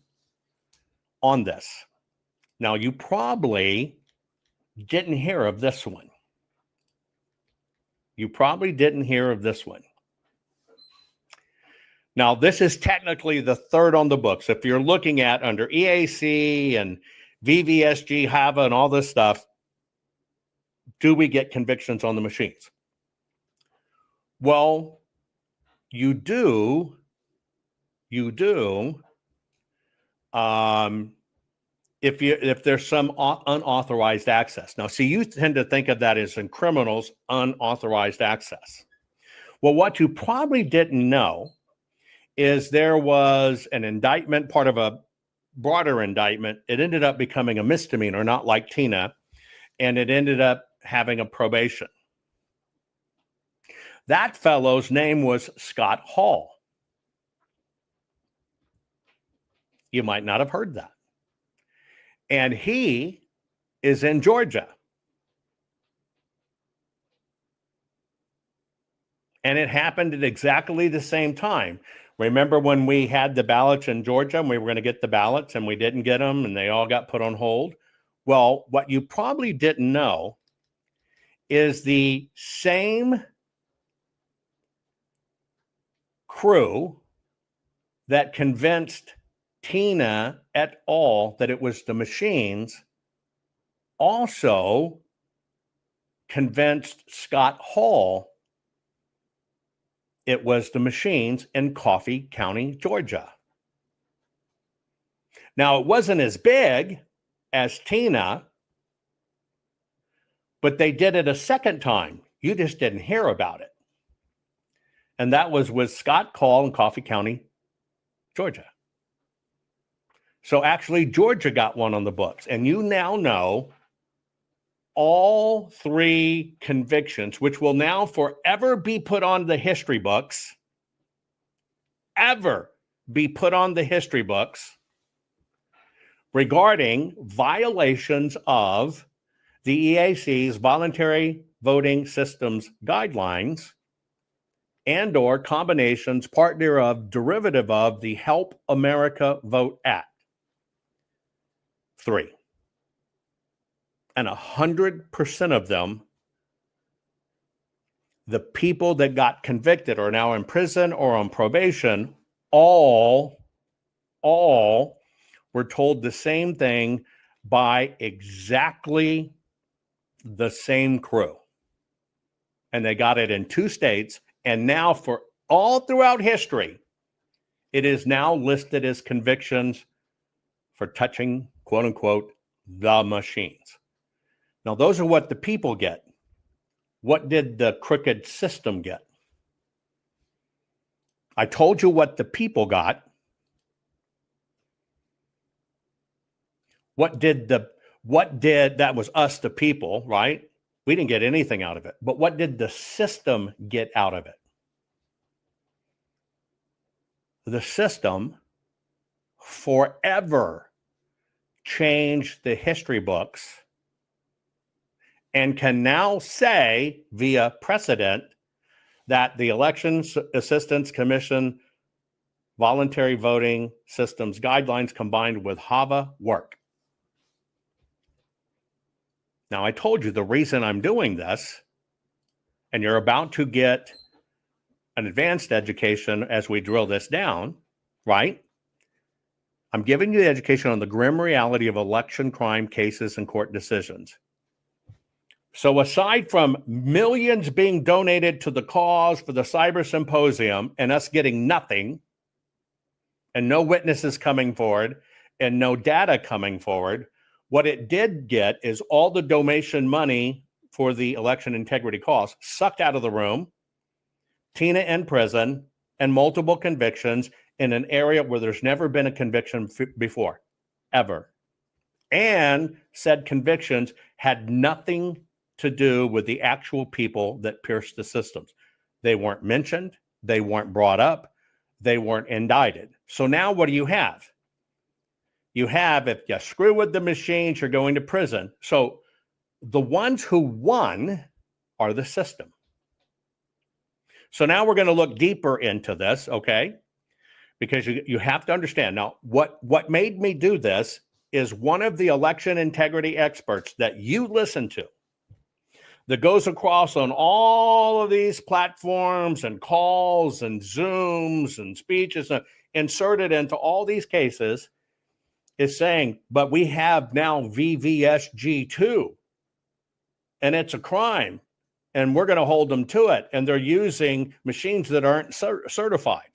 on this. Now, you probably didn't hear of this one. Now, this is technically the third on the books. If you're looking at under EAC and VVSG, HAVA, and all this stuff, do we get convictions on the machines? Well, you do. if there's some unauthorized access. Now, see, you tend to think of that as in criminals, unauthorized access. Well, what you probably didn't know is there was an indictment, part of a broader indictment. It ended up becoming a misdemeanor, not like Tina, and it ended up having a probation. That fellow's name was Scott Hall. You might not have heard that. And he is in Georgia. And it happened at exactly the same time. Remember when we had the ballots in Georgia and we were going to get the ballots and we didn't get them and they all got put on hold? Well, what you probably didn't know is the same crew that convinced Tina et al. That it was the machines also convinced Scott Hall it was the machines in Coffee County, Georgia. Now, it wasn't as big as Tina, but they did it a second time. You just didn't hear about it. And that was with Scott Hall in Coffee County, Georgia. So actually, Georgia got one on the books. And you now know all three convictions, which will now forever be put on the history books, ever be put on the history books, regarding violations of the EAC's voluntary voting systems guidelines and or combinations, part thereof, derivative of the Help America Vote Act. 3. And 100% of them, the people that got convicted are now in prison or on probation, all were told the same thing by exactly the same crew. And they got it in 2 states. And now for all throughout history, it is now listed as convictions for touching, quote unquote, the machines. Now, those are what the people get. What did the crooked system get? I told you what the people got. That was us, the people, right? We didn't get anything out of it. But what did the system get out of it? The system forever changed the history books and can now say via precedent that the Elections Assistance Commission voluntary voting systems guidelines combined with HAVA work. Now, I told you the reason I'm doing this, and you're about to get an advanced education as we drill this down, right? I'm giving you the education on the grim reality of election crime cases and court decisions. So aside from millions being donated to the cause for the Cyber Symposium and us getting nothing, and no witnesses coming forward, and no data coming forward, what it did get is all the donation money for the election integrity cause sucked out of the room, Tina in prison, and multiple convictions in an area where there's never been a conviction before, ever. And said convictions had nothing to do with the actual people that pierced the systems. They weren't mentioned, they weren't brought up, they weren't indicted. So now what do you have? You have, if you screw with the machines, you're going to prison. So the ones who won are the system. So now we're going to look deeper into this, okay? Because you have to understand. Now, what made me do this is one of the election integrity experts that you listen to that goes across on all of these platforms and calls and Zooms and speeches inserted into all these cases is saying, but we have now VVSG2 and it's a crime and we're going to hold them to it. And they're using machines that aren't certified.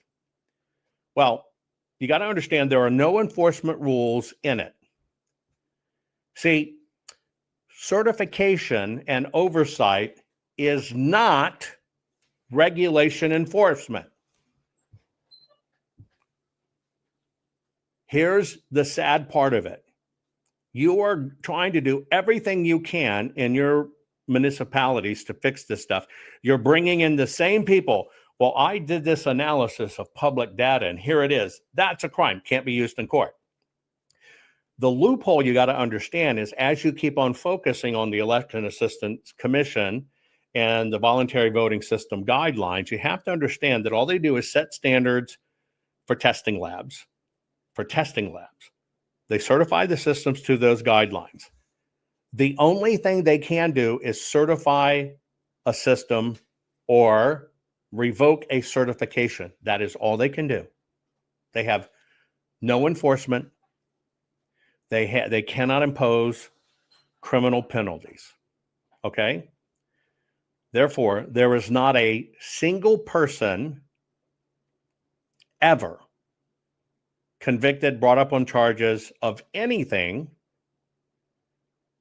Well, you got to understand there are no enforcement rules in it. See, certification and oversight is not regulation enforcement. Here's the sad part of it. You are trying to do everything you can in your municipalities to fix this stuff. You're bringing in the same people. Well, I did this analysis of public data, and here it is. That's a crime. Can't be used in court. The loophole you got to understand is as you keep on focusing on the Election Assistance Commission and the voluntary voting system guidelines, you have to understand that all they do is set standards for testing labs. They certify the systems to those guidelines. The only thing they can do is certify a system or revoke a certification. That is all they can do. They have no enforcement. They cannot impose criminal penalties. Okay? Therefore, there is not a single person ever convicted, brought up on charges of anything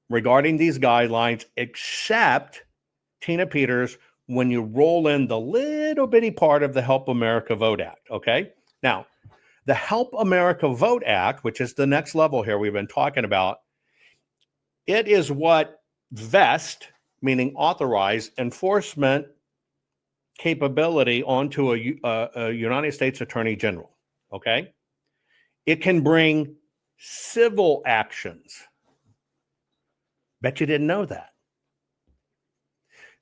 regarding these guidelines, except Tina Peters, when you roll in the little bitty part of the Help America Vote Act. Okay? Now, the Help America Vote Act, which is the next level here we've been talking about, it is what vest, meaning authorize, enforcement capability onto a United States Attorney General. Okay? It can bring civil actions. Bet you didn't know that.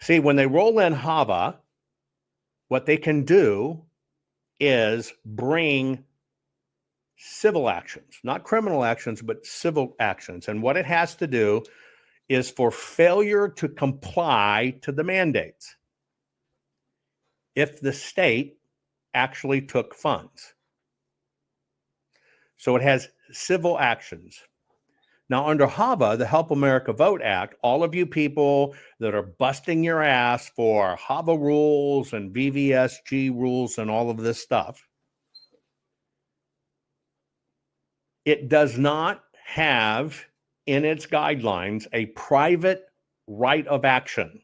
See, when they roll in HAVA, what they can do is bring civil actions, not criminal actions, but civil actions. And what it has to do is for failure to comply to the mandates. If the state actually took funds. So it has civil actions. Now, under HAVA, the Help America Vote Act, all of you people that are busting your ass for HAVA rules and VVSG rules and all of this stuff, it does not have in its guidelines a private right of action.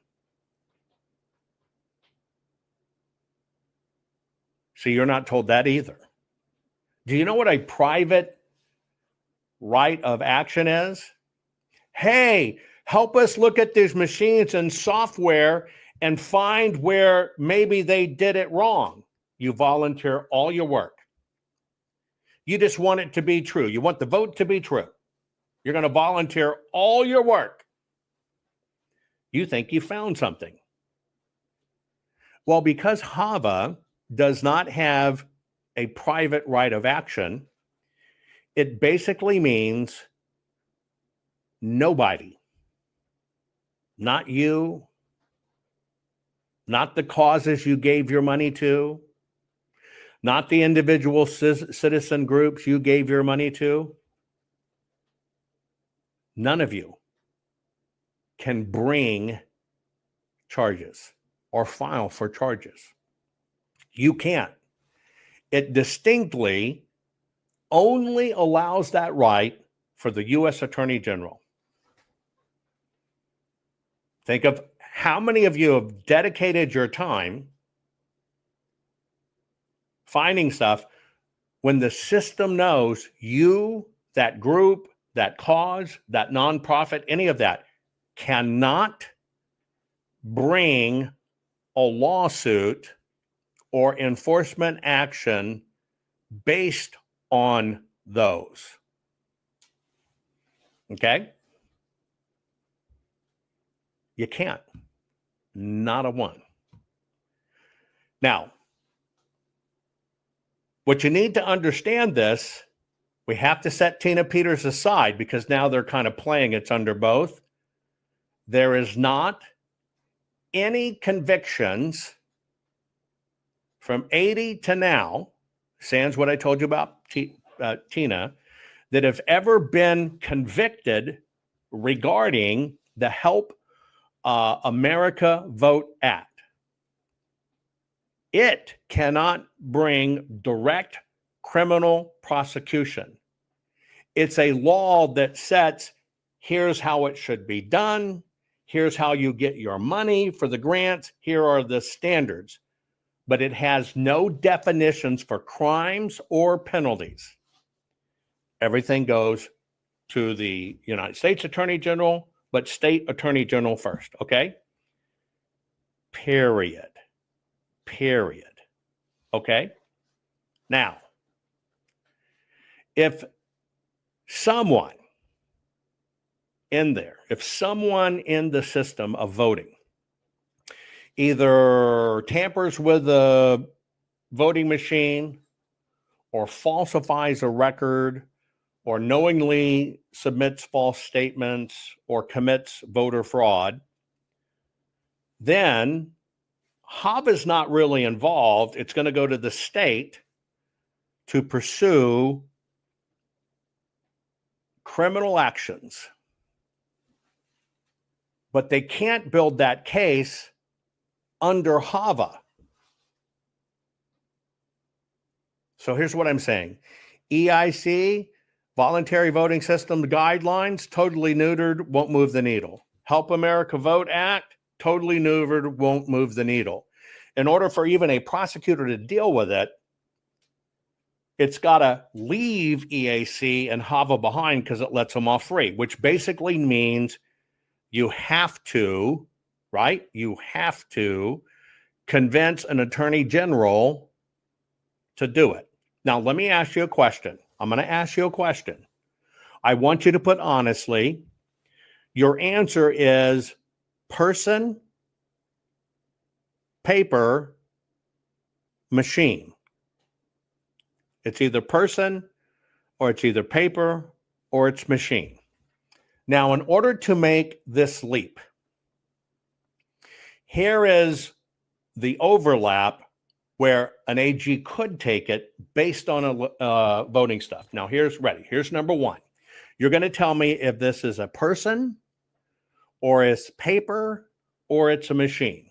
So you're not told that either. Do you know what a private right of action is? Hey, help us look at these machines and software and find where maybe they did it wrong. You volunteer all your work. You just want it to be true. You want the vote to be true. You're going to volunteer all your work. You think you found something. Well, because HAVA does not have a private right of action, it basically means nobody, not you, not the causes you gave your money to, not the individual citizen groups you gave your money to, none of you can bring charges or file for charges. You can't. It distinctly only allows that right for the U.S. Attorney General. Think of how many of you have dedicated your time finding stuff when the system knows you, that group, that cause, that nonprofit, any of that cannot bring a lawsuit or enforcement action based on those. Okay? You can't. Not a one. Now, what you need to understand this, we have to set Tina Peters aside because now they're kind of playing it's under both. There is not any convictions from 80 to now, sans what I told you about Tina, that have ever been convicted regarding the Help America Vote Act. It cannot bring direct criminal prosecution. It's a law that sets Here's how it should be done. Here's how you get your money for the grants. Here are the standards. But it has no definitions for crimes or penalties. Everything goes to the United States Attorney General, but state Attorney General first, okay? Period. Okay? Now, if someone in the system of voting either tampers with a voting machine or falsifies a record or knowingly submits false statements or commits voter fraud, then HAVA is not really involved. It's going to go to the state to pursue criminal actions. But they can't build that case under HAVA. So here's what I'm saying. EIC, Voluntary Voting System Guidelines, totally neutered, won't move the needle. Help America Vote Act, totally neutered, won't move the needle. In order for even a prosecutor to deal with it, it's got to leave EAC and HAVA behind because it lets them off free, which basically means you have to, right? You have to convince an attorney general to do it. Now, let me ask you a question. I'm going to ask you a question. I want you to put honestly, your answer is person, paper, machine. It's either person or it's either paper or it's machine. Now, in order to make this leap, here is the overlap where an AG could take it based on voting stuff. Now, here's number one. You're going to tell me if this is a person or it's paper or it's a machine.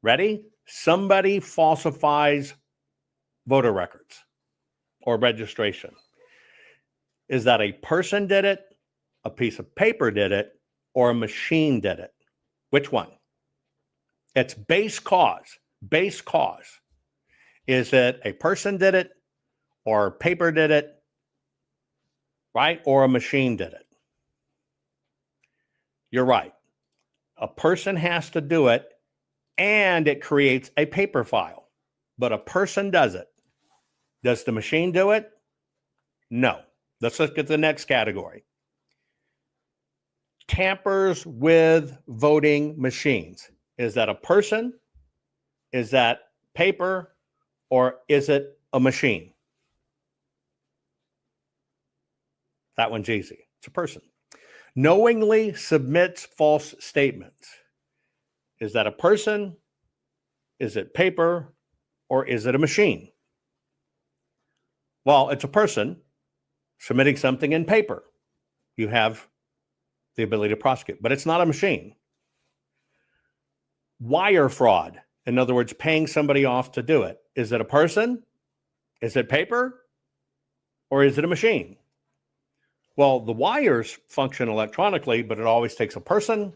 Ready? Somebody falsifies voter records or registration. Is that a person did it, a piece of paper did it, or a machine did it? Which one? It's base cause. Base cause. Is it a person did it, or paper did it, right? Or a machine did it? You're right. A person has to do it, and it creates a paper file. But a person does it. Does the machine do it? No. Let's look at the next category. Tampers with voting machines. Is that a person? Is that paper? Or is it a machine? That one's easy. It's a person. Knowingly submits false statements. Is that a person? Is it paper? Or is it a machine? Well, it's a person submitting something in paper. You have the ability to prosecute, but it's not a machine. Wire fraud, in other words, paying somebody off to do it. Is it a person? Is it paper? Or is it a machine? Well, the wires function electronically, but it always takes a person,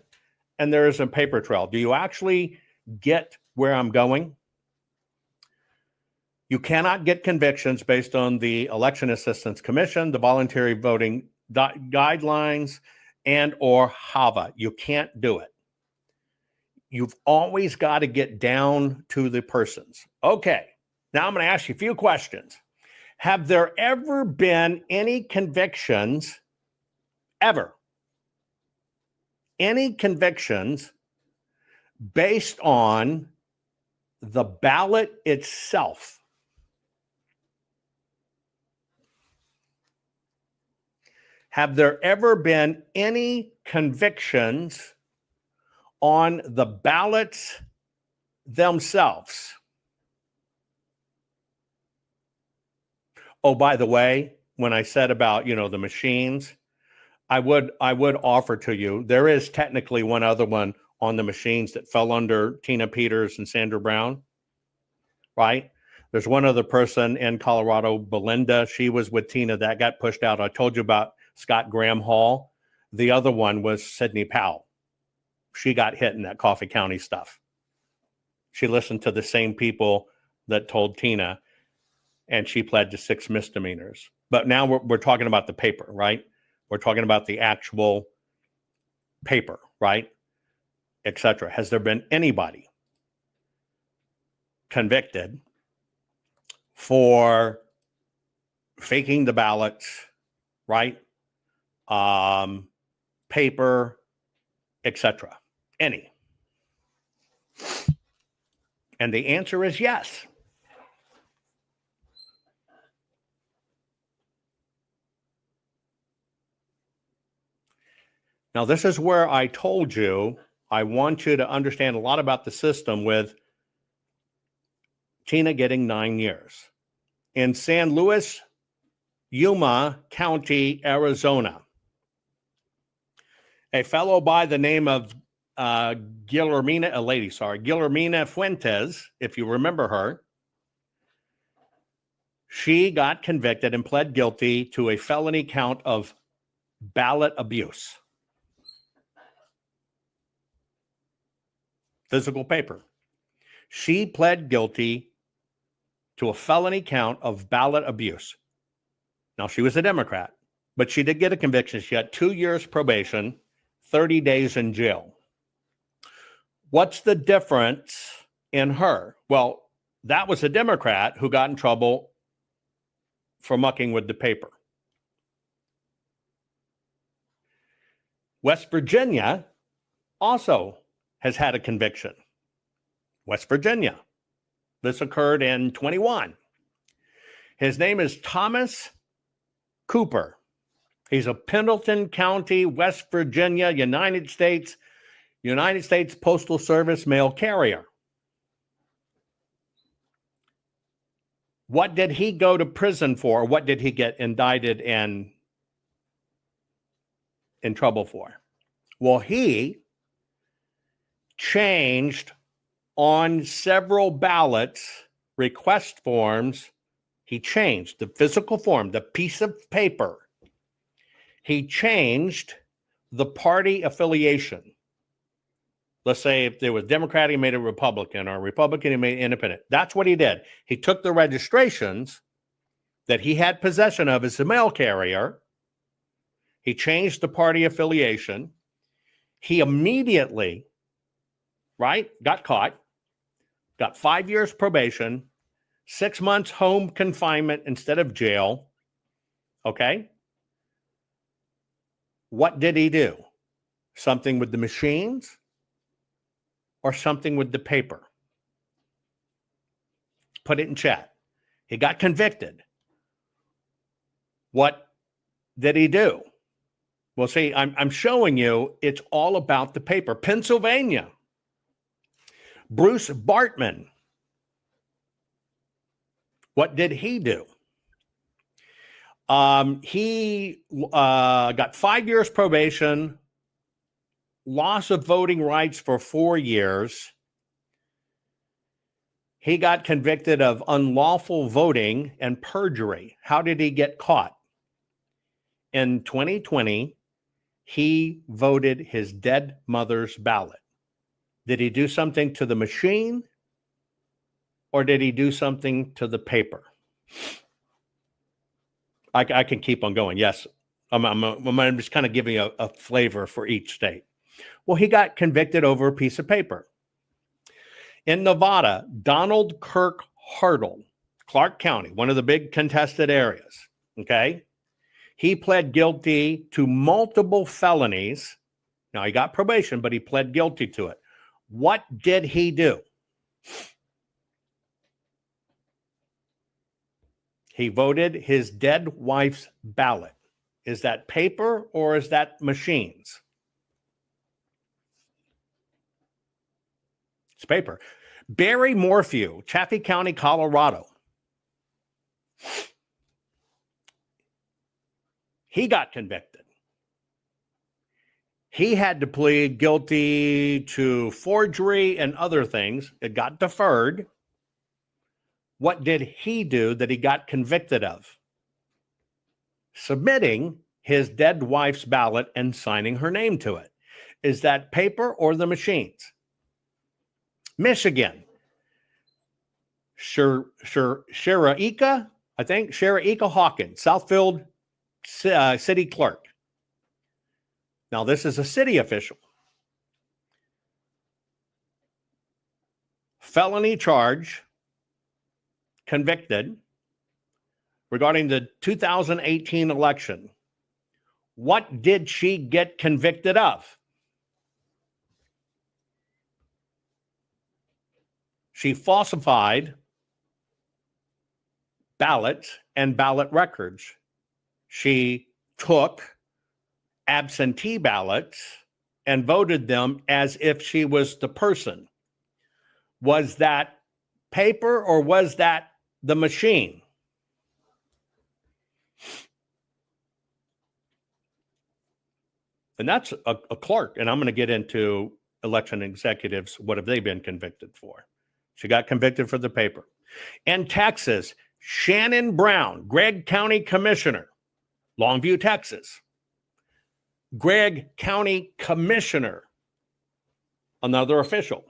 and there is a paper trail. Do you actually get where I'm going? You cannot get convictions based on the Election Assistance Commission, the Voluntary Voting Guidelines, and or HAVA. You can't do it. You've always got to get down to the persons. Okay, now I'm going to ask you a few questions. Have there ever been any convictions, ever? Any convictions based on the ballot itself? Have there ever been any convictions on the ballots themselves? Oh, by the way, when I said about, the machines, I would offer to you, there is technically one other one on the machines that fell under Tina Peters and Sandra Brown, right? There's one other person in Colorado, Belinda. She was with Tina. That got pushed out. I told you about Scott Graham Hall. The other one was Sidney Powell. She got hit in that Coffee County stuff. She listened to the same people that told Tina, and she pled to 6 misdemeanors. But now we're talking about the paper, right? We're talking about the actual paper, right? Etc. Has there been anybody convicted for faking the ballots, right? Paper, etc. Any? And the answer is yes. Now, this is where I told you I want you to understand a lot about the system with Tina getting 9 years. In San Luis, Yuma County, Arizona, a fellow by the name of Guillermina Fuentes, if you remember her, she got convicted and pled guilty to a felony count of ballot abuse. Physical paper. She pled guilty to a felony count of ballot abuse. Now, she was a Democrat, but she did get a conviction. She got 2 years probation, 30 days in jail. What's the difference in her? Well, that was a Democrat who got in trouble for mucking with the paper. West Virginia also has had a conviction. West Virginia. This occurred in 21. His name is Thomas Cooper. He's a Pendleton County, West Virginia, United States Postal Service mail carrier. What did he go to prison for? What did he get indicted and in trouble for? Well, he changed on several ballots, request forms. He changed the physical form, the piece of paper. He changed the party affiliation. Let's say if there was Democrat, he made a Republican, or Republican, he made independent. That's what he did. He took the registrations that he had possession of as a mail carrier. He changed the party affiliation. He immediately, got caught, got 5 years probation, 6 months home confinement instead of jail. Okay? What did he do? Something with the machines or something with the paper? Put it in chat. He got convicted. What did he do? Well, see, I'm showing you it's all about the paper. Pennsylvania. Bruce Bartman. What did he do? He got 5 years probation, loss of voting rights for 4 years. He got convicted of unlawful voting and perjury. How did he get caught? In 2020, he voted his dead mother's ballot. Did he do something to the machine or did he do something to the paper? I can keep on going. Yes, I'm just kind of giving you a flavor for each state. Well, he got convicted over a piece of paper. In Nevada, Donald Kirk Hartle, Clark County, one of the big contested areas, okay? He pled guilty to multiple felonies. Now, he got probation, but he pled guilty to it. What did he do? He voted his dead wife's ballot. Is that paper or is that machines? It's paper. Barry Morphew, Chaffee County, Colorado. He got convicted. He had to plead guilty to forgery and other things. It got deferred. What did he do that he got convicted of? Submitting his dead wife's ballot and signing her name to it. Is that paper or the machines? Michigan. Sharaika, I think, Sharaika Hawkins, Southfield city clerk. Now, this is a city official. Felony charge, convicted, regarding the 2018 election. What did she get convicted of? She falsified ballots and ballot records. She took absentee ballots and voted them as if she was the person. Was that paper or was that the machine? And that's a clerk. And I'm going to get into election executives. What have they been convicted for? She got convicted for the paper. In Texas, Shannon Brown, Gregg County Commissioner, Longview, Texas. Gregg County Commissioner, another official.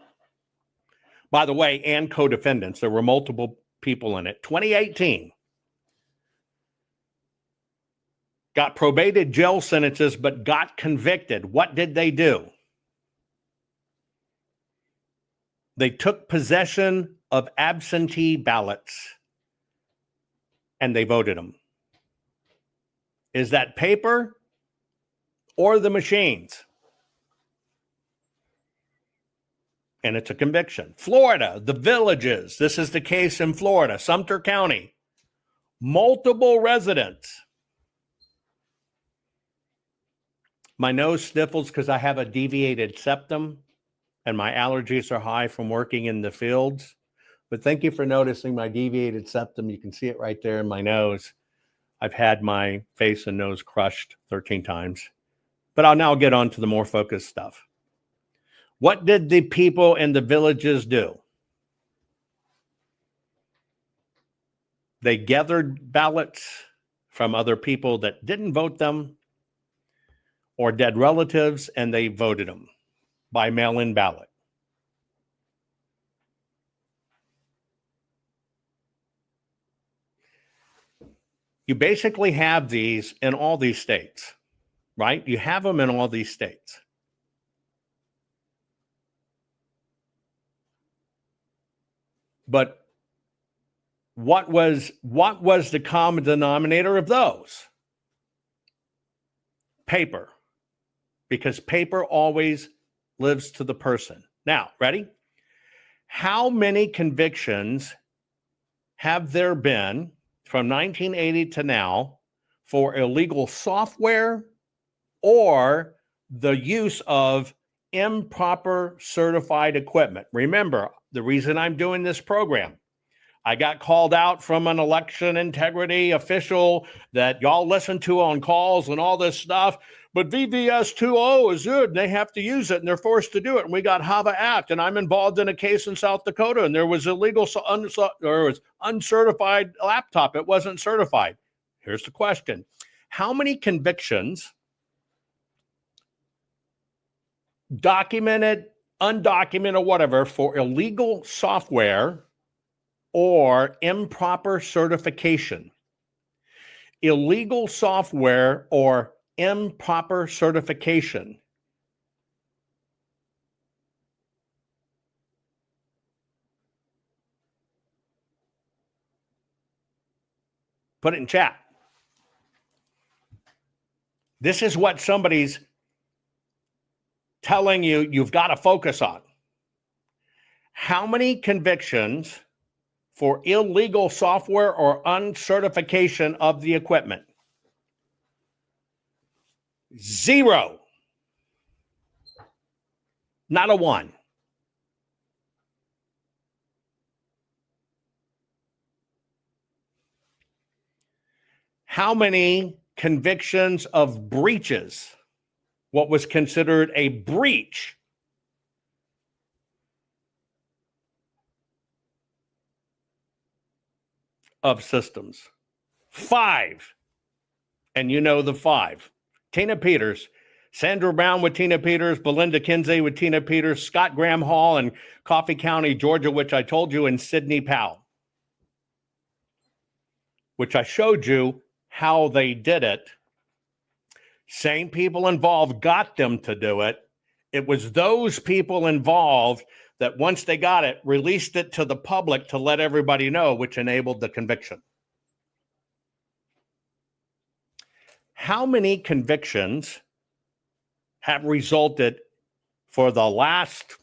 By the way, and co-defendants, there were multiple people in it. 2018. Got probated jail sentences, but got convicted. What did they do? They took possession of absentee ballots and they voted them. Is that paper or the machines? And it's a conviction. Florida, the Villages. This is the case in Florida, Sumter County. Multiple residents. My nose sniffles because I have a deviated septum and my allergies are high from working in the fields. But thank you for noticing my deviated septum. You can see it right there in my nose. I've had my face and nose crushed 13 times. But I'll now get on to the more focused stuff. What did the people in the Villages do? They gathered ballots from other people that didn't vote them or dead relatives, and they voted them by mail-in ballot. You basically have these in all these states, right? You have them in all these states. But what was the common denominator of those? Paper. Because paper always lives to the person. Now, ready? How many convictions have there been from 1980 to now for illegal software or the use of improper certified equipment? Remember, the reason I'm doing this program, I got called out from an election integrity official that y'all listen to on calls and all this stuff, but VVS 2.0 is good and they have to use it and they're forced to do it. And we got HAVA Act, and I'm involved in a case in South Dakota and there was uncertified laptop. It wasn't certified. Here's the question. How many convictions, documented, undocumented, whatever, for illegal software or improper certification? Illegal software or improper certification. Put it in chat. This is what somebody's telling you you've got to focus on. How many convictions for illegal software or uncertification of the equipment? 0. Not a 1. How many convictions of breaches? What was considered a breach of systems? 5. And you know the five. Tina Peters, Sandra Brown with Tina Peters, Belinda Kinsey with Tina Peters, Scott Graham Hall in Coffee County, Georgia, which I told you, and Sidney Powell, which I showed you how they did it. Same people involved got them to do it. It was those people involved that once they got it, released it to the public to let everybody know, which enabled the conviction. How many convictions have resulted for the last,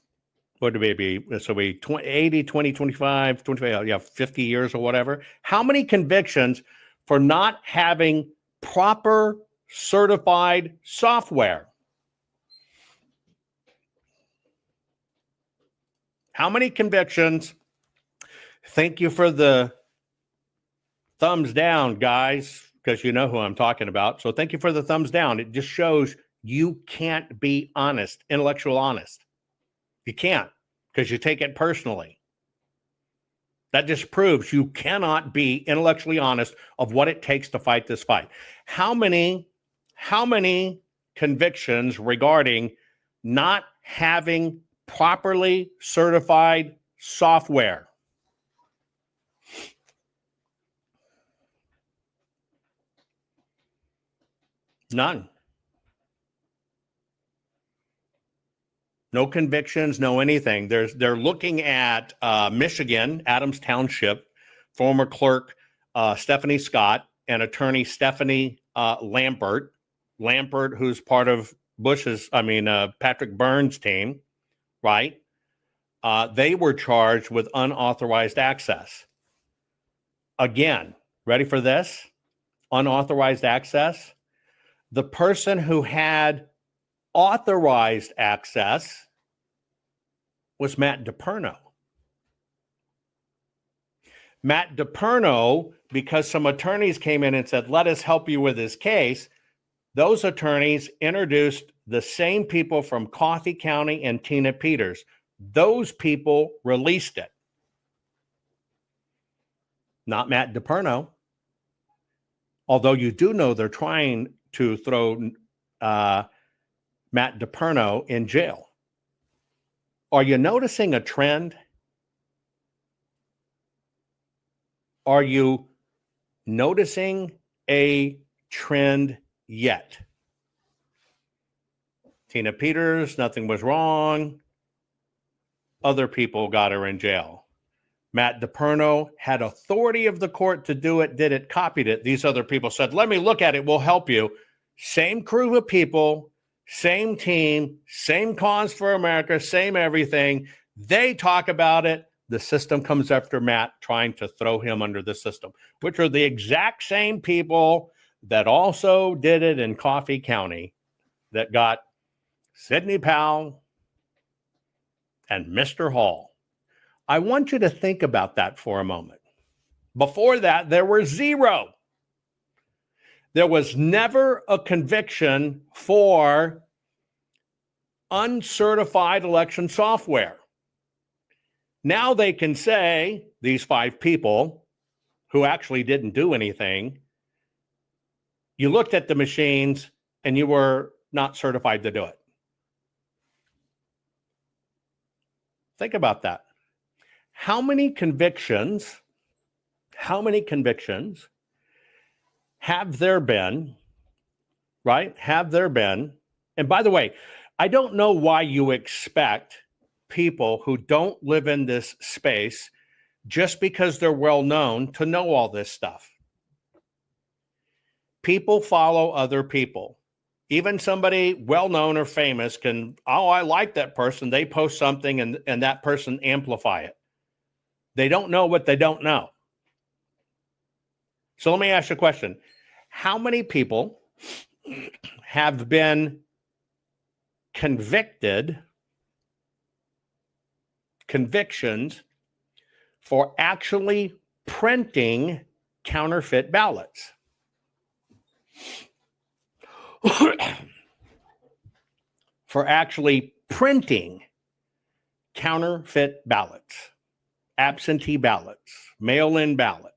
what would it be? This will be 80, 20, 25, 50 years or whatever. How many convictions for not having proper certified software? How many convictions? Thank you for the thumbs down, guys, because you know who I'm talking about. So thank you for the thumbs down. It just shows you can't be honest, intellectual honest. You can't, because you take it personally. That just proves you cannot be intellectually honest of what it takes to fight this fight. How many convictions regarding not having properly certified software? None. No convictions, no anything. They're looking at Michigan, Adams Township, former clerk Stephanie Scott and attorney Stephanie Lampert, who's part of Patrick Burns' team, right? They were charged with unauthorized access. Again, ready for this? Unauthorized access. The person who had authorized access was Matt DePerno. Matt DePerno, because some attorneys came in and said, let us help you with this case, those attorneys introduced the same people from Coffee County and Tina Peters. Those people released it. Not Matt DePerno. Although you do know they're trying to throw Matt DePerno in jail. Are you noticing a trend? Are you noticing a trend yet? Tina Peters, nothing was wrong. Other people got her in jail. Matt DePerno had authority of the court to do it, did it, copied it. These other people said, let me look at it, we'll help you. Same crew of people, same team, same cause for America, same everything. They talk about it. The system comes after Matt, trying to throw him under the system, which are the exact same people that also did it in Coffee County that got Sidney Powell and Mr. Hall. I want you to think about that for a moment. Before that, there were zero. There was never a conviction for uncertified election software. Now they can say, these five people who actually didn't do anything, you looked at the machines and you were not certified to do it. Think about that. How many convictions have there been, right? Have there been? And by the way, I don't know why you expect people who don't live in this space, just because they're well known, to know all this stuff. People follow other people. Even somebody well known or famous can, oh, I like that person. They post something and that person amplify it. They don't know what they don't know. So let me ask you a question. How many people have been convictions for actually printing counterfeit ballots? For actually printing counterfeit ballots, absentee ballots, mail-in ballots.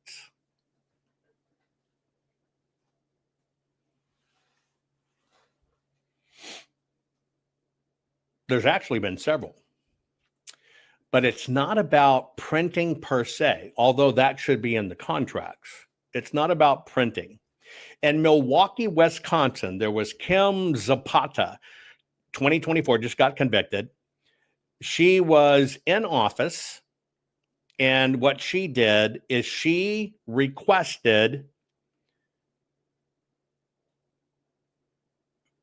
There's actually been several. But it's not about printing per se, although that should be in the contracts. It's not about printing. In Milwaukee, Wisconsin, there was Kim Zapata, 2024, just got convicted. She was in office, and what she did is she requested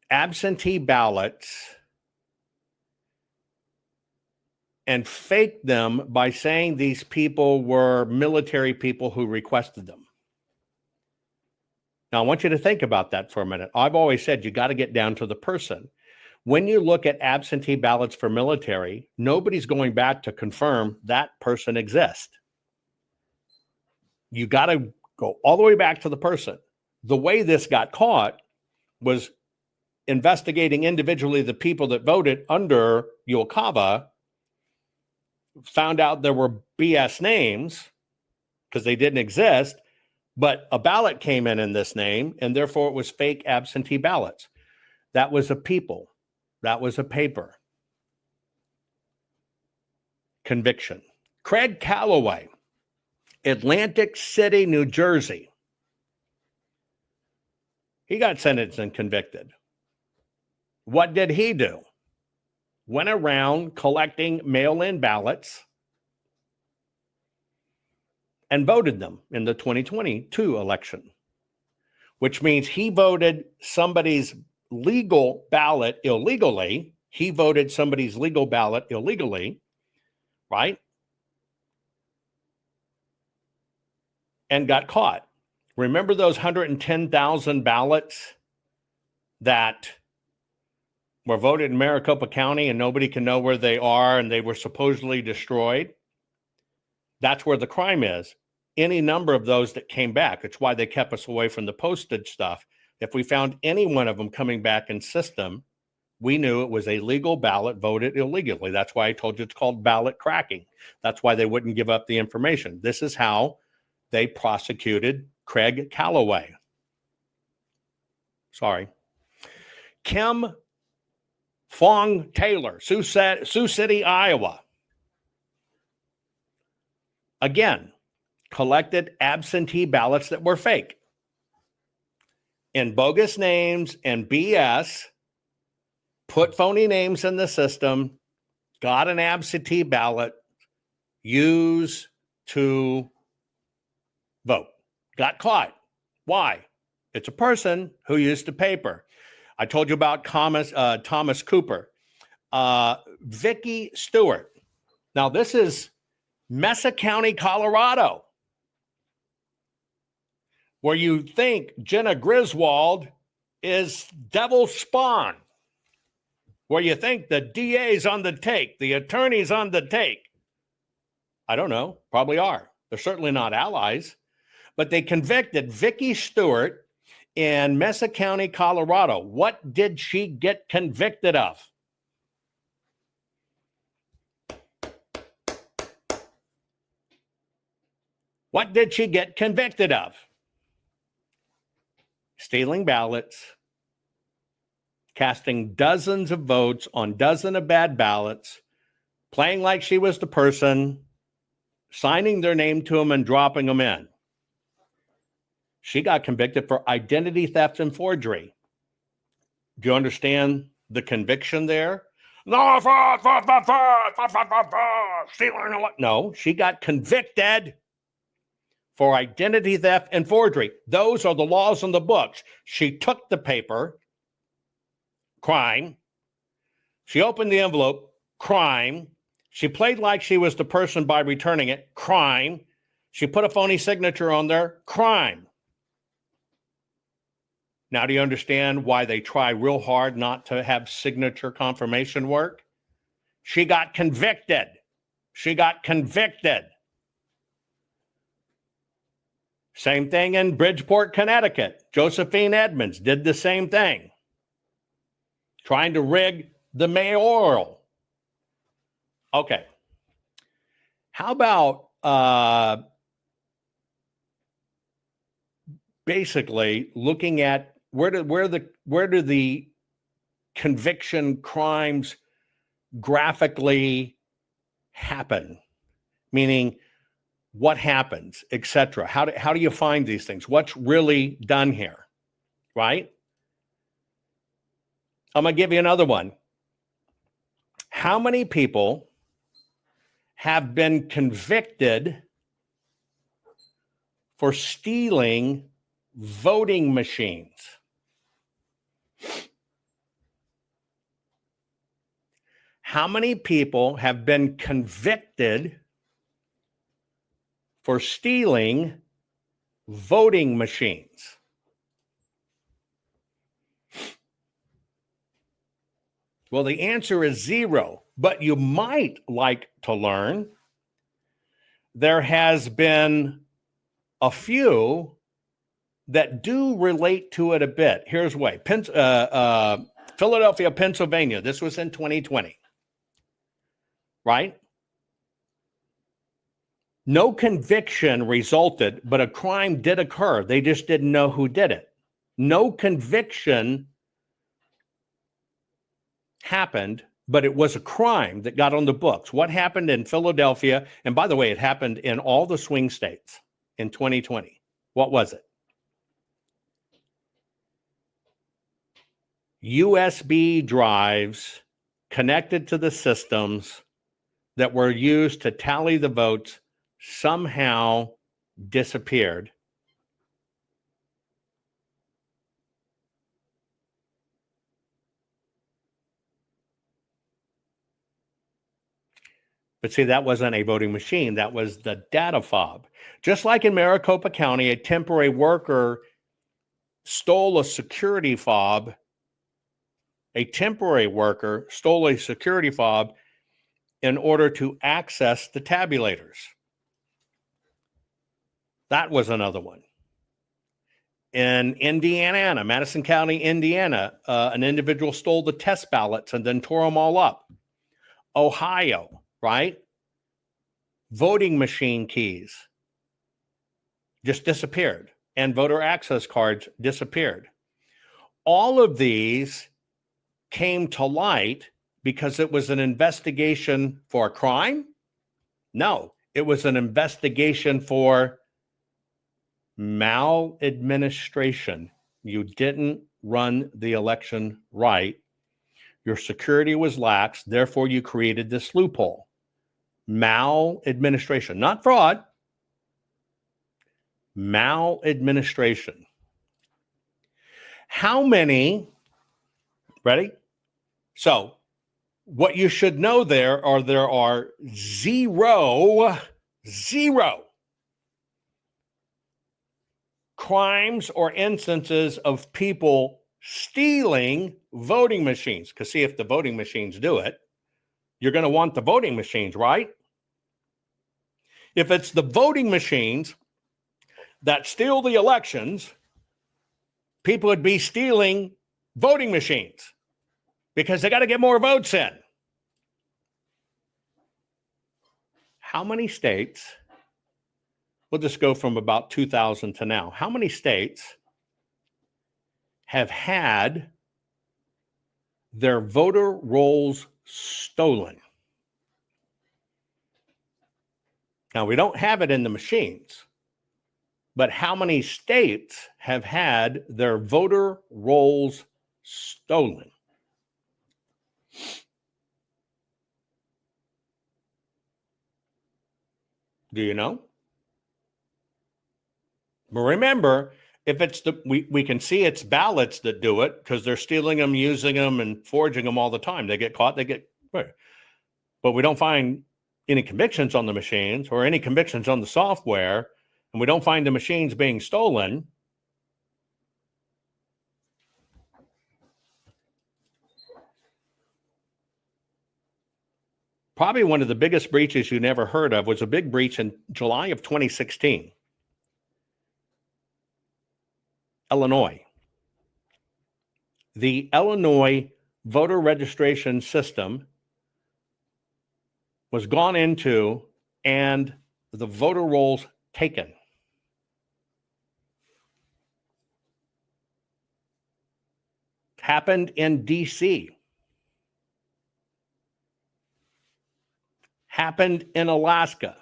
absentee ballots and faked them by saying these people were military people who requested them. Now, I want you to think about that for a minute. I've always said you got to get down to the person. When you look at absentee ballots for military, nobody's going back to confirm that person exists. You got to go all the way back to the person. The way this got caught was investigating individually the people that voted under Yulkava, found out there were BS names because they didn't exist, but a ballot came in this name, and therefore it was fake absentee ballots. That was a people. That was a paper. Conviction. Craig Calloway, Atlantic City, New Jersey. He got sentenced and convicted. What did he do? Went around collecting mail-in ballots and voted them in the 2022 election, which means he voted somebody's legal ballot illegally. He voted somebody's legal ballot illegally, right? And got caught. Remember those 110,000 ballots that were voted in Maricopa County and nobody can know where they are and they were supposedly destroyed? That's where the crime is. Any number of those that came back. It's why they kept us away from the postage stuff. If we found any one of them coming back in system, we knew it was a legal ballot voted illegally. That's why I told you it's called ballot cracking. That's why they wouldn't give up the information. This is how they prosecuted Craig Calloway. Sorry. Kim Fong Taylor, Sioux City, Iowa. Again, collected absentee ballots that were fake and bogus names and BS, put phony names in the system, got an absentee ballot, used to vote. Got caught. Why? It's a person who used a paper. I told you about Thomas Cooper. Vicky Stewart. Now, this is Mesa County, Colorado, where you think Jenna Griswold is devil spawn, where you think the DA's on the take, the attorney's on the take. I don't know, probably are. They're certainly not allies, but they convicted Vicky Stewart in Mesa County, Colorado. What did she get convicted of? What did she get convicted of? Stealing ballots, casting dozens of votes on dozens of bad ballots, playing like she was the person, signing their name to them and dropping them in. She got convicted for identity theft and forgery. Do you understand the conviction there? No, she got convicted for identity theft and forgery. Those are the laws in the books. She took the paper, crime. She opened the envelope, crime. She played like she was the person by returning it, crime. She put a phony signature on there, crime. Now, do you understand why they try real hard not to have signature confirmation work? She got convicted. She got convicted. Same thing in Bridgeport, Connecticut. Josephine Edmonds did the same thing, trying to rig the mayoral. Okay. How about basically looking at where do the conviction crimes graphically happen, meaning what happens, etc. How do you find these things? What's really done here, right? I'm going to give you another one. How many people have been convicted for stealing voting machines? How many people have been convicted for stealing voting machines? Well, the answer is 0, but you might like to learn there has been a few that do relate to it a bit. Here's why. Philadelphia, Pennsylvania. This was in 2020, right? No conviction resulted, but a crime did occur. They just didn't know who did it. No conviction happened, but it was a crime that got on the books. What happened in Philadelphia? And by the way, it happened in all the swing states in 2020. What was it? USB drives connected to the systems that were used to tally the votes somehow disappeared. But see, that wasn't a voting machine. That was the data fob. Just like in Maricopa County, a temporary worker stole a security fob. A temporary worker stole a security fob in order to access the tabulators. That was another one. In Indiana, Madison County, Indiana, an individual stole the test ballots and then tore them all up. Ohio, right? Voting machine keys just disappeared, and voter access cards disappeared. All of these came to light because it was an investigation for a crime? No, it was an investigation for maladministration. You didn't run the election right. Your security was lax, therefore you created this loophole. Maladministration, not fraud. Maladministration. How many, ready? So, what you should know there are zero crimes or instances of people stealing voting machines. Because see, if the voting machines do it, you're going to want the voting machines, right? If it's the voting machines that steal the elections, people would be stealing voting machines because they got to get more votes in. How many states, we'll just go from about 2000 to now, how many states have had their voter rolls stolen? Now, we don't have it in the machines, but how many states have had their voter rolls stolen? Do you know? But remember, if it's we can see it's ballots that do it because they're stealing them, using them, and forging them all the time. They get caught, but we don't find any convictions on the machines or any convictions on the software, and we don't find the machines being stolen. Probably one of the biggest breaches you never heard of was a big breach in July of 2016. Illinois. The Illinois voter registration system was gone into and the voter rolls taken. Happened in DC. happened in Alaska,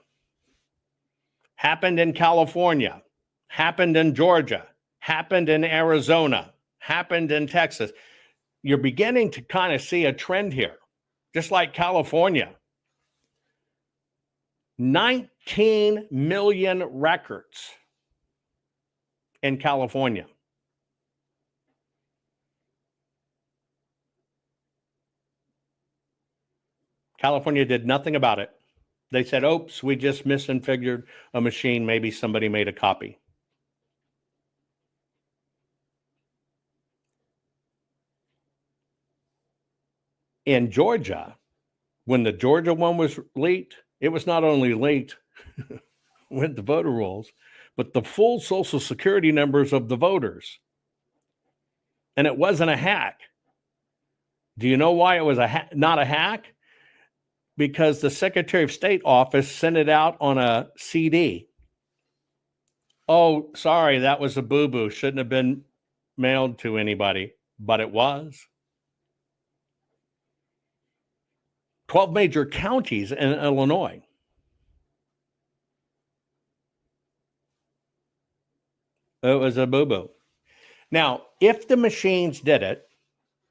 happened in California, happened in Georgia, happened in Arizona, happened in Texas. You're beginning to kind of see a trend here, just like California. 19 million records in California. California did nothing about it. They said, oops, we just misconfigured a machine. Maybe somebody made a copy. In Georgia, when the Georgia one was leaked, it was not only leaked with the voter rolls, but the full Social Security numbers of the voters. And it wasn't a hack. Do you know why it was not a hack? Because the Secretary of State office sent it out on a CD. Oh, sorry, that was a boo-boo. Shouldn't have been mailed to anybody, but it was. 12 major counties in Illinois. It was a boo-boo. Now, if the machines did it,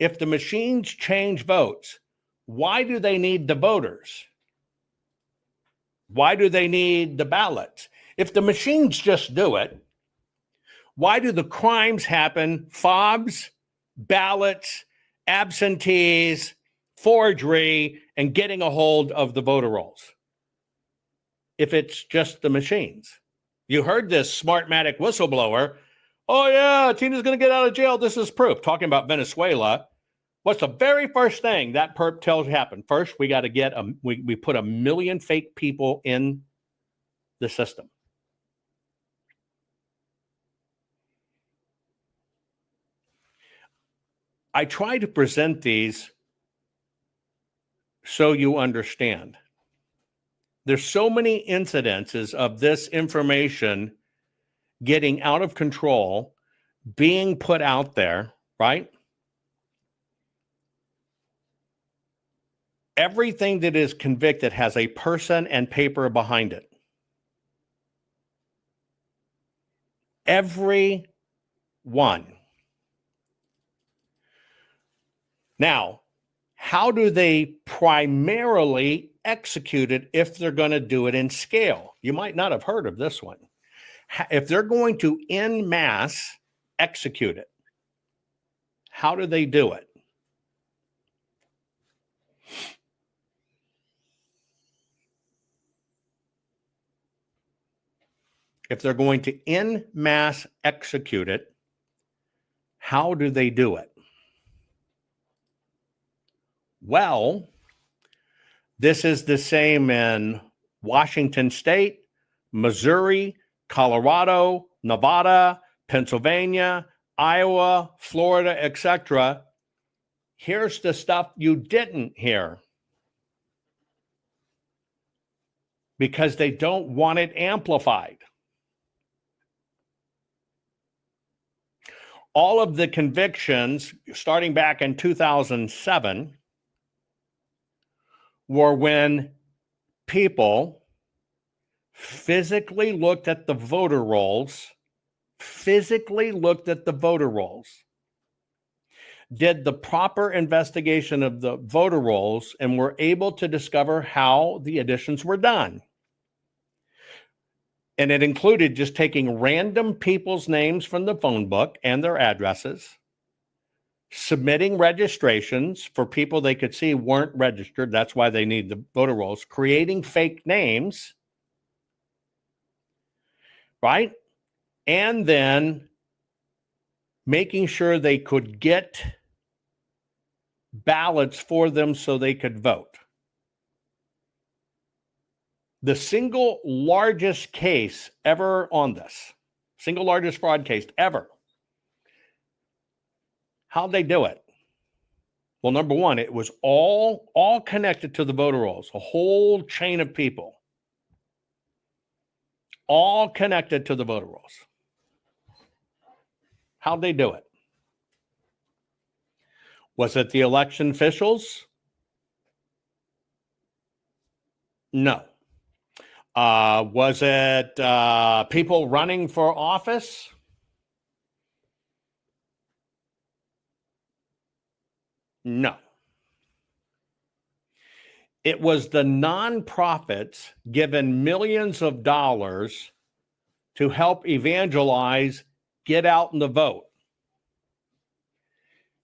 if the machines change votes, why do they need the voters? Why do they need the ballots? If the machines just do it, why do the crimes happen? Fobs, ballots, absentees, forgery, and getting a hold of the voter rolls. If it's just the machines. You heard this Smartmatic whistleblower. Oh yeah, Tina's going to get out of jail. This is proof. Talking about Venezuela. What's the very first thing that perp tells you happened? First, we got to get we put 1 million fake people in the system. I try to present these so you understand. There's so many incidences of this information getting out of control, being put out there, right? Everything that is convicted has a person and paper behind it. Every one. Now, how do they primarily execute it if they're going to do it in scale? You might not have heard of this one. If they're going to en masse execute it, how do they do it? If they're going to en masse execute it, how do they do it? Well, this is the same in Washington State, Missouri, Colorado, Nevada, Pennsylvania, Iowa, Florida, etc. Here's the stuff you didn't hear because they don't want it amplified. All of the convictions starting back in 2007 were when people physically looked at the voter rolls, did the proper investigation of the voter rolls, and were able to discover how the additions were done. And it included just taking random people's names from the phone book and their addresses, submitting registrations for people they could see weren't registered. That's why they need the voter rolls, creating fake names, right? And then making sure they could get ballots for them so they could vote. The single largest case ever on this, single largest fraud case ever. How'd they do it? Well, number one, it was all connected to the voter rolls, a whole chain of people, all connected to the voter rolls. How'd they do it? Was it the election officials? No. Was it people running for office? No. It was the nonprofits given millions of dollars to help evangelize, get out and the vote.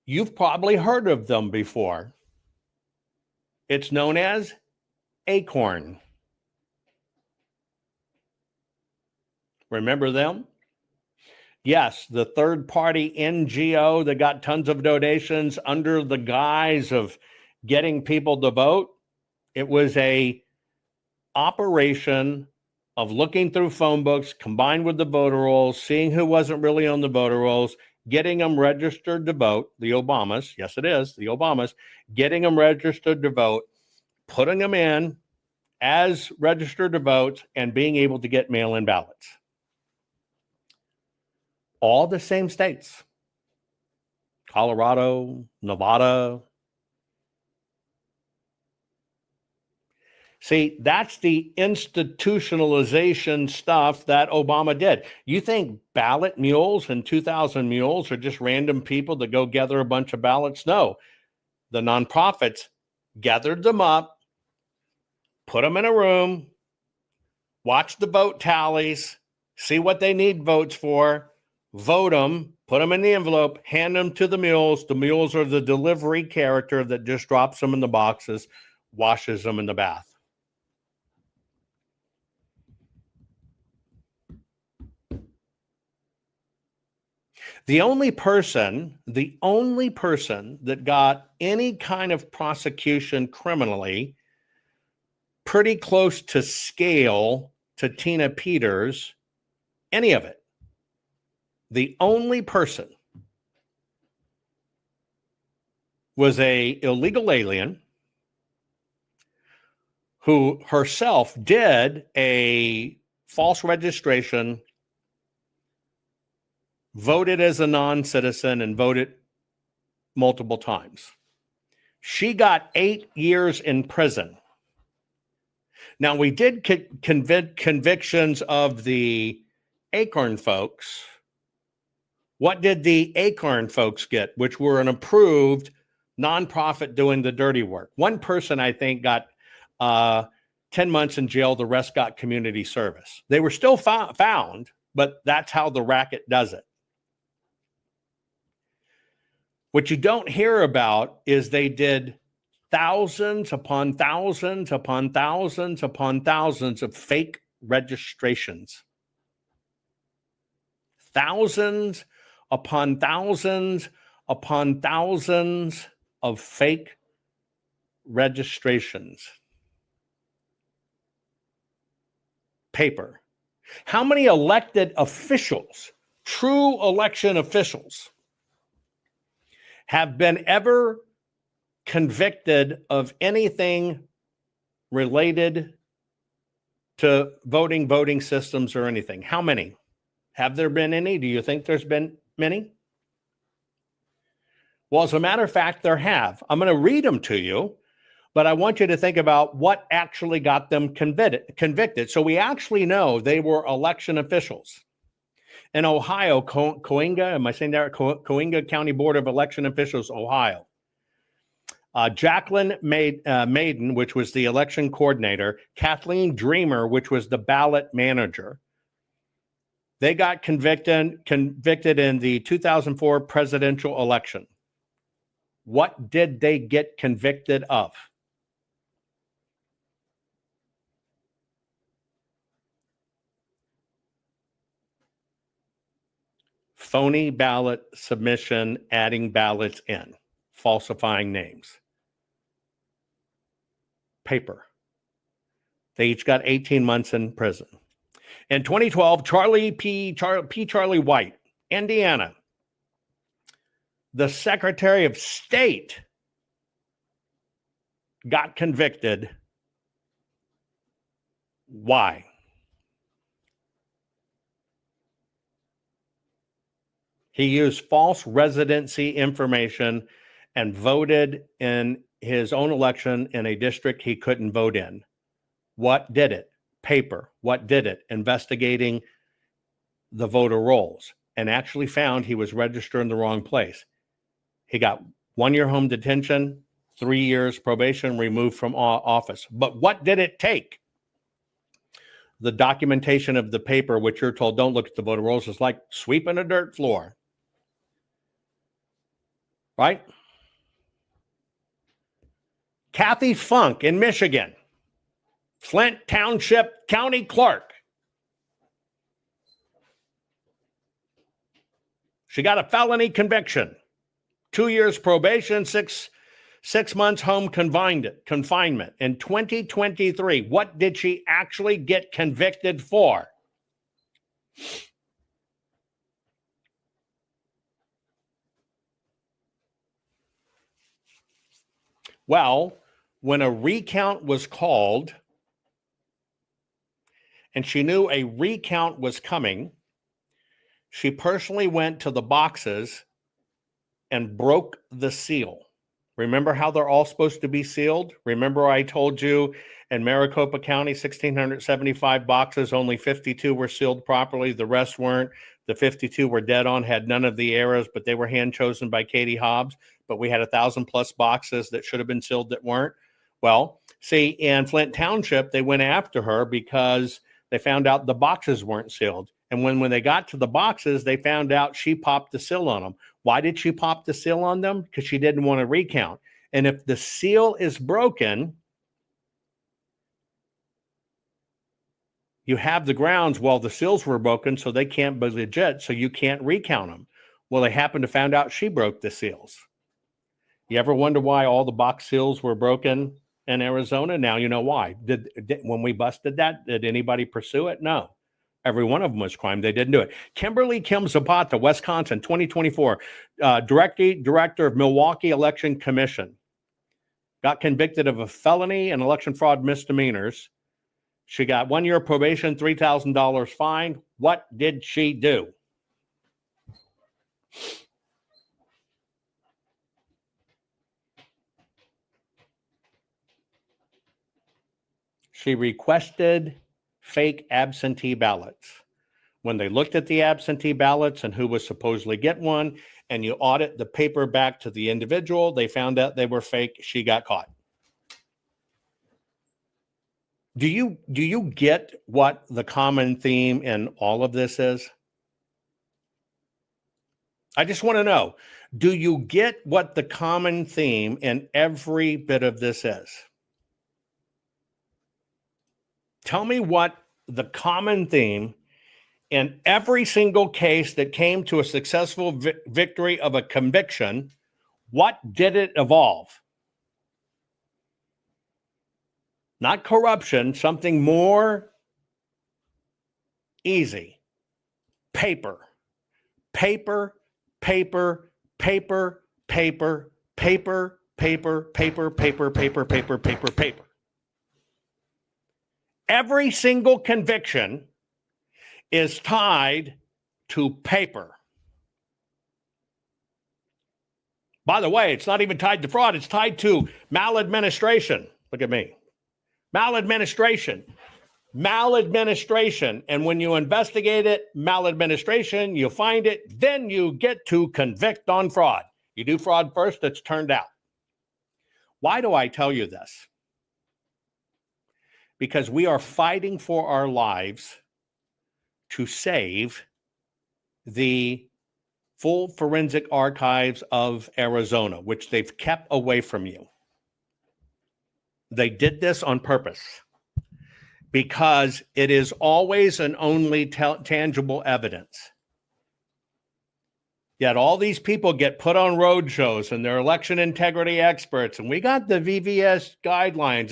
You've probably heard of them before. It's known as Acorn. Remember them? Yes, the third-party NGO that got tons of donations under the guise of getting people to vote. It was a operation of looking through phone books combined with the voter rolls, seeing who wasn't really on the voter rolls, getting them registered to vote, the Obamas, yes it is, the Obamas, getting them registered to vote, putting them in as registered to vote, and being able to get mail-in ballots. All the same states. Colorado, Nevada. See, that's the institutionalization stuff that Obama did. You think ballot mules and 2,000 mules are just random people that go gather a bunch of ballots? No. The nonprofits gathered them up, put them in a room, watch the vote tallies, see what they need votes for, vote them, put them in the envelope, hand them to the mules. The mules are the delivery character that just drops them in the boxes, washes them in the bath. The only person that got any kind of prosecution criminally pretty close to scale to Tina Peters, any of it, the only person was a illegal alien who herself did a false registration, voted as a non-citizen, and voted multiple times. She got 8 years in prison. Now, we did convictions of the Acorn folks. What did the Acorn folks get, which were an approved nonprofit doing the dirty work? One person, I think, got 10 months in jail. The rest got community service. They were still found, but that's how the racket does it. What you don't hear about is they did thousands upon thousands upon thousands upon thousands of fake registrations. Thousands upon thousands upon thousands of fake registrations. Paper. How many elected officials, true election officials, have been ever convicted of anything related to voting systems or anything? How many? Have there been any? Do you think there's been many? Well, as a matter of fact, there have. I'm going to read them to you, but I want you to think about what actually got them convicted. So we actually know they were election officials. In Ohio, Coinga, am I saying that? Coinga County Board of Election Officials, Ohio. Jacqueline Maiden, which was the election coordinator, Kathleen Dreamer, which was the ballot manager. They got convicted in the 2004 presidential election. What did they get convicted of? Phony ballot submission, adding ballots in, falsifying names. Paper. They each got 18 months in prison. In 2012, Charlie White, Indiana, the Secretary of State, got convicted. Why? He used false residency information and voted in his own election in a district he couldn't vote in. What did it? Paper. What did it? Investigating the voter rolls, and actually found he was registered in the wrong place. He got 1 year home detention, 3 years probation, removed from office. But what did it take? The documentation of the paper, which you're told don't look at the voter rolls, is like sweeping a dirt floor. Right? Kathy Funk in Michigan, Flint Township County Clerk. She got a felony conviction, 2 years probation, six months home confinement. In 2023, what did she actually get convicted for? Well, when a recount was called, and she knew a recount was coming, she personally went to the boxes and broke the seal. Remember how they're all supposed to be sealed? Remember I told you in Maricopa County, 1,675 boxes, only 52 were sealed properly. The rest weren't. The 52 were dead on, had none of the errors, but they were hand chosen by Katie Hobbs. But we had 1,000+ boxes that should have been sealed that weren't. Well, see, in Flint Township, they went after her because they found out the boxes weren't sealed. And when they got to the boxes, they found out she popped the seal on them. Why did she pop the seal on them? Because she didn't want to recount. And if the seal is broken, you have the grounds, well, the seals were broken, so they can't be legit, so you can't recount them. Well, they happened to find out she broke the seals. You ever wonder why all the box seals were broken in Arizona? Now you know why. When we busted that, did anybody pursue it? No. Every one of them was crime. They didn't do it. Kimberly Kim Zapata, Wisconsin, 2024, director of Milwaukee Election Commission, got convicted of a felony and election fraud misdemeanors. She got 1 year probation, $3,000 fine. What did she do? She requested fake absentee ballots. When they looked at the absentee ballots and who was supposedly get one, and you audit the paper back to the individual, they found out they were fake. She got caught. Do you get what the common theme in all of this is? I just want to know, do you get what the common theme in every bit of this is? Tell me what the common theme in every single case that came to a successful victory of a conviction, what did it evolve? Not corruption, something more easy. Paper, paper, paper, paper, paper, paper, paper, paper, paper, paper, paper, paper, paper. Every single conviction is tied to paper. By the way, it's not even tied to fraud. It's tied to maladministration. Look at me. Maladministration. Maladministration. And when you investigate it, maladministration, you find it, then you get to convict on fraud. You do fraud first, it's turned out. Why do I tell you this? Because we are fighting for our lives to save the full forensic archives of Arizona, which they've kept away from you. They did this on purpose because it is always and only tangible evidence. Yet all these people get put on road shows and they're election integrity experts. And we got the VVS guidelines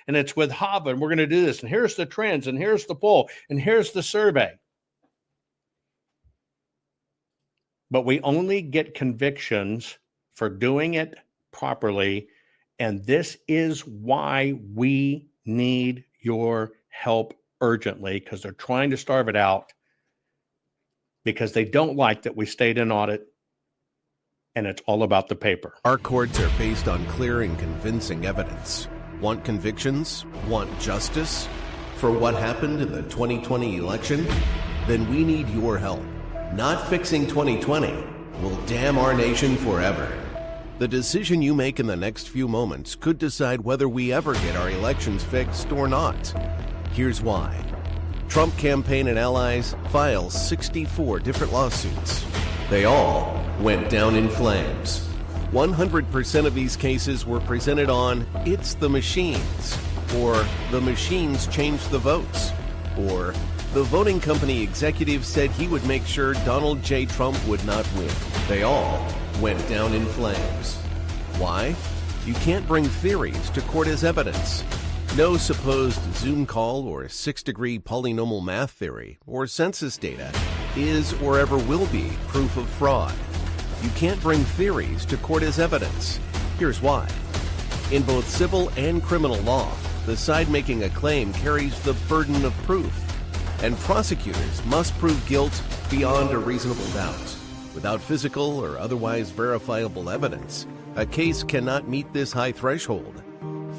and it's with HAVA and we're going to do this. And here's the trends and here's the poll and here's the survey. But we only get convictions for doing it properly. And this is why we need your help urgently, because they're trying to starve it out. Because they don't like that we stayed in audit and it's all about the paper. Our courts are based on clear and convincing evidence. Want convictions? Want justice? For what happened in the 2020 election? Then we need your help. Not fixing 2020 will damn our nation forever. The decision you make in the next few moments could decide whether we ever get our elections fixed or not. Here's why. Trump campaign and allies filed 64 different lawsuits. They all went down in flames. 100% of these cases were presented on "It's the machines," or "The machines changed the votes," or "The voting company executive said he would make sure Donald J. Trump would not win." They all went down in flames. Why? You can't bring theories to court as evidence. No supposed Zoom call or six-degree polynomial math theory or census data is or ever will be proof of fraud. You can't bring theories to court as evidence. Here's why. In both civil and criminal law, the side making a claim carries the burden of proof, and prosecutors must prove guilt beyond a reasonable doubt. Without physical or otherwise verifiable evidence, a case cannot meet this high threshold.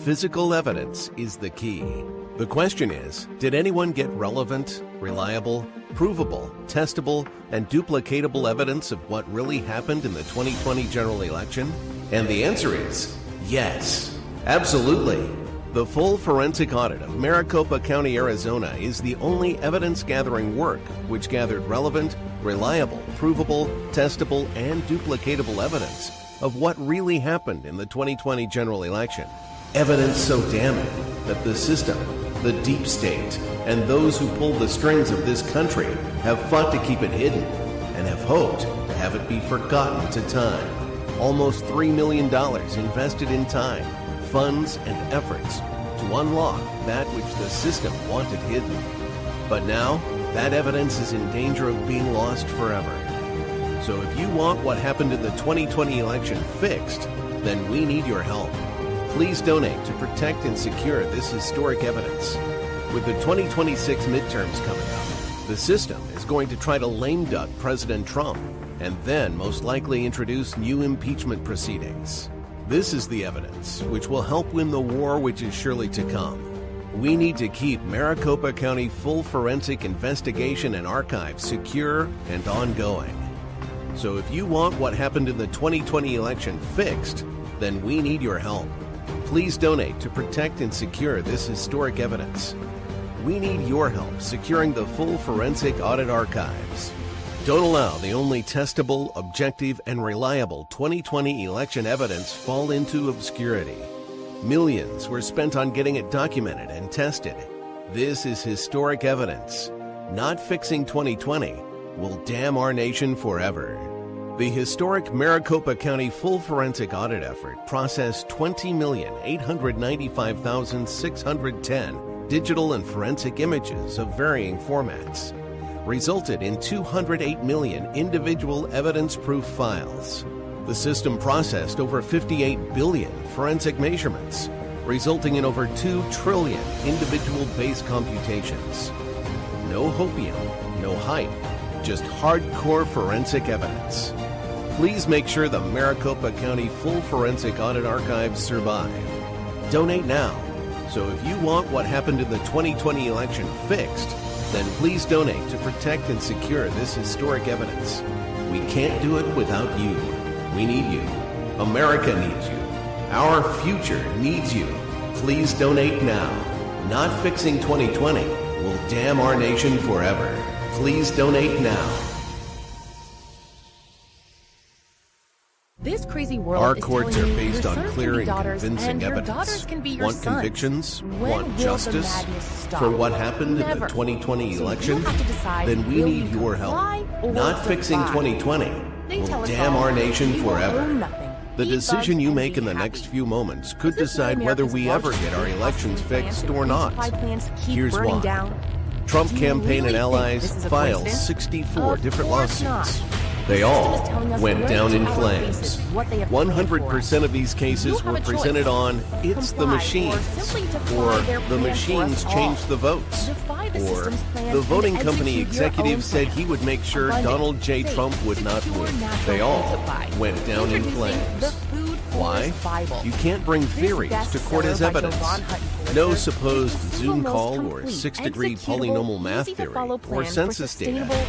Physical evidence is the key. The question is, did anyone get relevant, reliable, provable, testable, and duplicatable evidence of what really happened in the 2020 general election? And the answer is yes, absolutely. The full forensic audit of Maricopa County, Arizona is the only evidence-gathering work which gathered relevant, reliable, provable, testable, and duplicatable evidence of what really happened in the 2020 general election. Evidence so damning that the system, the deep state, and those who pull the strings of this country have fought to keep it hidden and have hoped to have it be forgotten to time. Almost $3 million invested in time, funds, and efforts to unlock that which the system wanted hidden. But now, that evidence is in danger of being lost forever. So if you want what happened in the 2020 election fixed, then we need your help. Please donate to protect and secure this historic evidence. With the 2026 midterms coming up, the system is going to try to lame duck President Trump and then most likely introduce new impeachment proceedings. This is the evidence which will help win the war which is surely to come. We need to keep Maricopa County full forensic investigation and archive secure and ongoing. So if you want what happened in the 2020 election fixed, then we need your help. Please donate to protect and secure this historic evidence. We need your help securing the full forensic audit archives. Don't allow the only testable, objective, and reliable 2020 election evidence fall into obscurity. Millions were spent on getting it documented and tested. This is historic evidence. Not fixing 2020 will damn our nation forever. The historic Maricopa County full forensic audit effort processed 20,895,610 digital and forensic images of varying formats, resulted in 208 million individual evidence-proof files. The system processed over 58 billion forensic measurements, resulting in over 2 trillion individual base computations. No hopium, no hype, just hardcore forensic evidence. Please make sure the Maricopa County full forensic audit archives survive. Donate now. So if you want what happened in the 2020 election fixed, then please donate to protect and secure this historic evidence. We can't do it without you. We need you. America needs you. Our future needs you. Please donate now. Not fixing 2020 will damn our nation forever. Please donate now. This crazy world Our is courts telling are you based your on sons clear can be and daughters, convincing and your evidence. daughters can be your Want sons. convictions? When Want will justice? the madness stop? For what happened in Never. the 2020 So election? you have to decide, Then we will need you your help. comply or Not fixing defy? 2020 They will tell us damn all our nation we will forever. own nothing. The Eat decision bugs you and make be in the happy. next few moments could Is this why decide whether America's we ever largest get our food elections processing fixed plants or and not. food supply plants keep Here's burning why. down? Trump Do you campaign really and think allies this is a filed coincidence? 64 Of different course lawsuits. not. They The system is all telling us went right down in to our flames. faces what they have planned for us. 100% of these You cases have were a choice. presented on "It's the Comply, machines," or simply defy or their "The plan for machines us all. changed the votes," Defy the or system's plan "The and voting company execute your executive own said plan. he would make sure Abundant, Donald J. safe, Trump would not secure win." natural They food all supply. went down in Introducing flames. the Food Why? Bible. You can't bring This theories to court as bestseller by evidence. Jovan Hutton Pulitzer No is supposed the Zoom most call or complete, six-degree executable, polynomial math theory easy-to-follow or plan for census data sustainable, is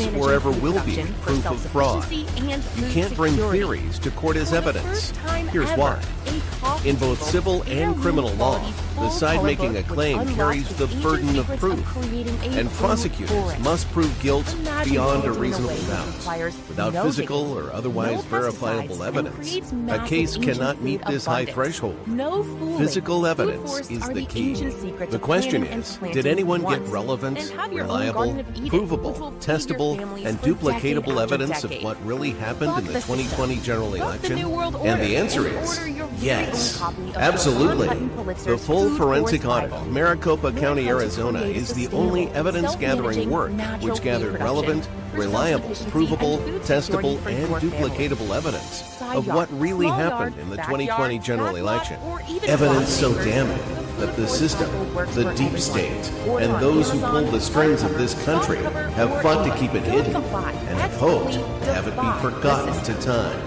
self-managing or ever will be production for proof of fraud. self-sufficiency and You food can't bring security. theories to court as For the evidence. first time Here's ever, why. a coffee In both table, civil and heirloom criminal law, quality the fall side color making a book claim which carries unlocks the ancient burden of secrets proof, creating a and food prosecutors forest. must prove guilt Imagine beyond a building reasonable way which doubt. requires Without no physical digging, or otherwise no verifiable pesticides, and evidence, creates a massive case ancient cannot meet food this high abundance. threshold. No fooling. Physical Food evidence forests is are the key. ancient secrets The of question planting and is, planting did anyone get once, relevant, and have your own reliable, Garden of Eden, which provable, will feed your testable, families and for decade duplicatable after evidence decade? of what really happened Fuck in the the 2020 system. general Fuck the election? New World And the Order, answer and is order your very yes. own copy of Absolutely. Jovan Hutton Pulitzer's The full Food forensic Forest audit Bible. of Maricopa County, Learn how to Arizona create a is the sustainable, only evidence-gathering self-managing, work natural which food gathered production relevant, for reliable, self-sufficiency provable, and food testable, security for and your family. duplicatable evidence Side of yard, what really small happened yard, in the backyard, 2020 general back lot, election. or even Evidence so farm damning neighbors. that the Food system, Forest works the for deep everyone. state, Order and on those who Amazon, pull the strings of this country hardcover, have or fought to ebook. keep it Food hidden Comply. and have Absolutely hoped to have it be defy forgotten the to system. time.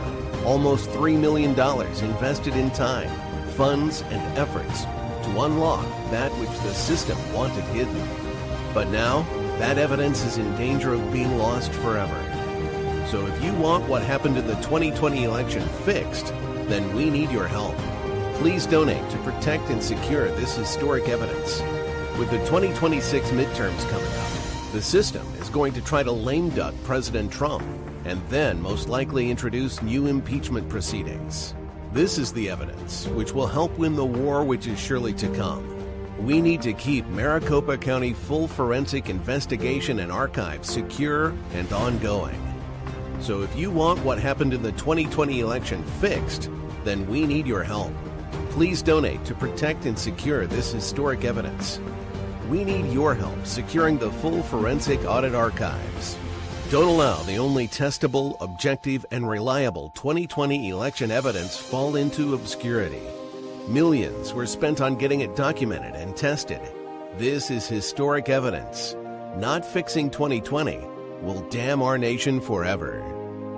Almost $3 million invested in time, funds, and efforts to unlock that which the system wanted hidden. But now, that evidence is in danger of being lost forever. So if you want what happened in the 2020 election fixed, then we need your help. Please donate to protect and secure this historic evidence. With the 2026 midterms coming up, the system is going to try to lame duck President Trump and then most likely introduce new impeachment proceedings. This is the evidence which will help win the war which is surely to come. We need to keep Maricopa County full forensic investigation and archive secure and ongoing. So if you want what happened in the 2020 election fixed, then we need your help. Please donate to protect and secure this historic evidence. We need your help securing the full forensic audit archives. Don't allow the only testable, objective, and reliable 2020 election evidence fall into obscurity. Millions were spent on getting it documented and tested. This is historic evidence. Not fixing 2020 will damn our nation forever.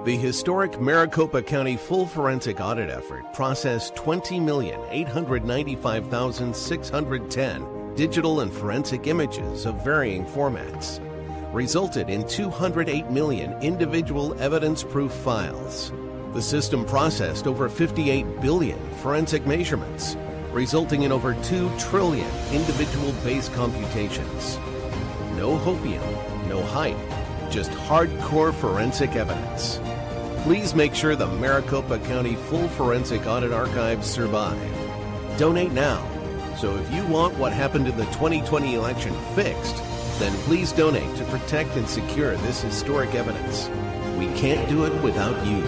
The historic Maricopa County full forensic audit effort processed 20,895,610 digital and forensic images of varying formats, resulted in 208 million individual evidence-proof files. The system processed over 58 billion forensic measurements, resulting in over 2 trillion individual base computations. No hopium, no hype, just hardcore forensic evidence. Please make sure the Maricopa County Full Forensic Audit Archives survive. Donate now. So if you want what happened in the 2020 election fixed, then please donate to protect and secure this historic evidence. We can't do it without you.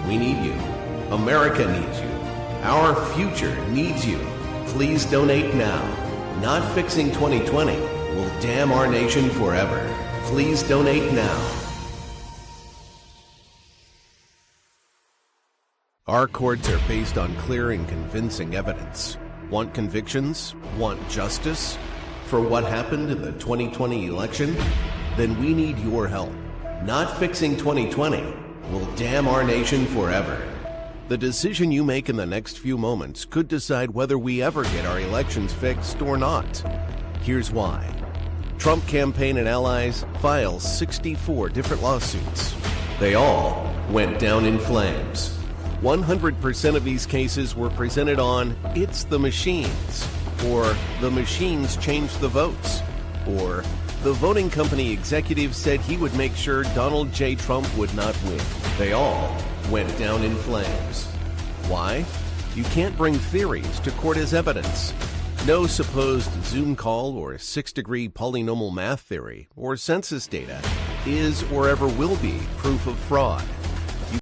We need you. America needs you. Our future needs you. Please donate now. Not fixing 2020 will damn our nation forever. Please donate now. Our courts are based on clear and convincing evidence. Want convictions? Want justice? For what happened in the 2020 election? Then we need your help. Not fixing 2020 will damn our nation forever. The decision you make in the next few moments could decide whether we ever get our elections fixed or not. Here's why. Trump campaign and allies filed 64 different lawsuits. They all went down in flames. 100% of these cases were presented on "It's the Machines," or "The Machines changed the votes," or "The voting company executive said he would make sure Donald J. Trump would not win." They all went down in flames. Why? You can't bring theories to court as evidence. No supposed Zoom call or 6-degree polynomial math theory or census data is or ever will be proof of fraud.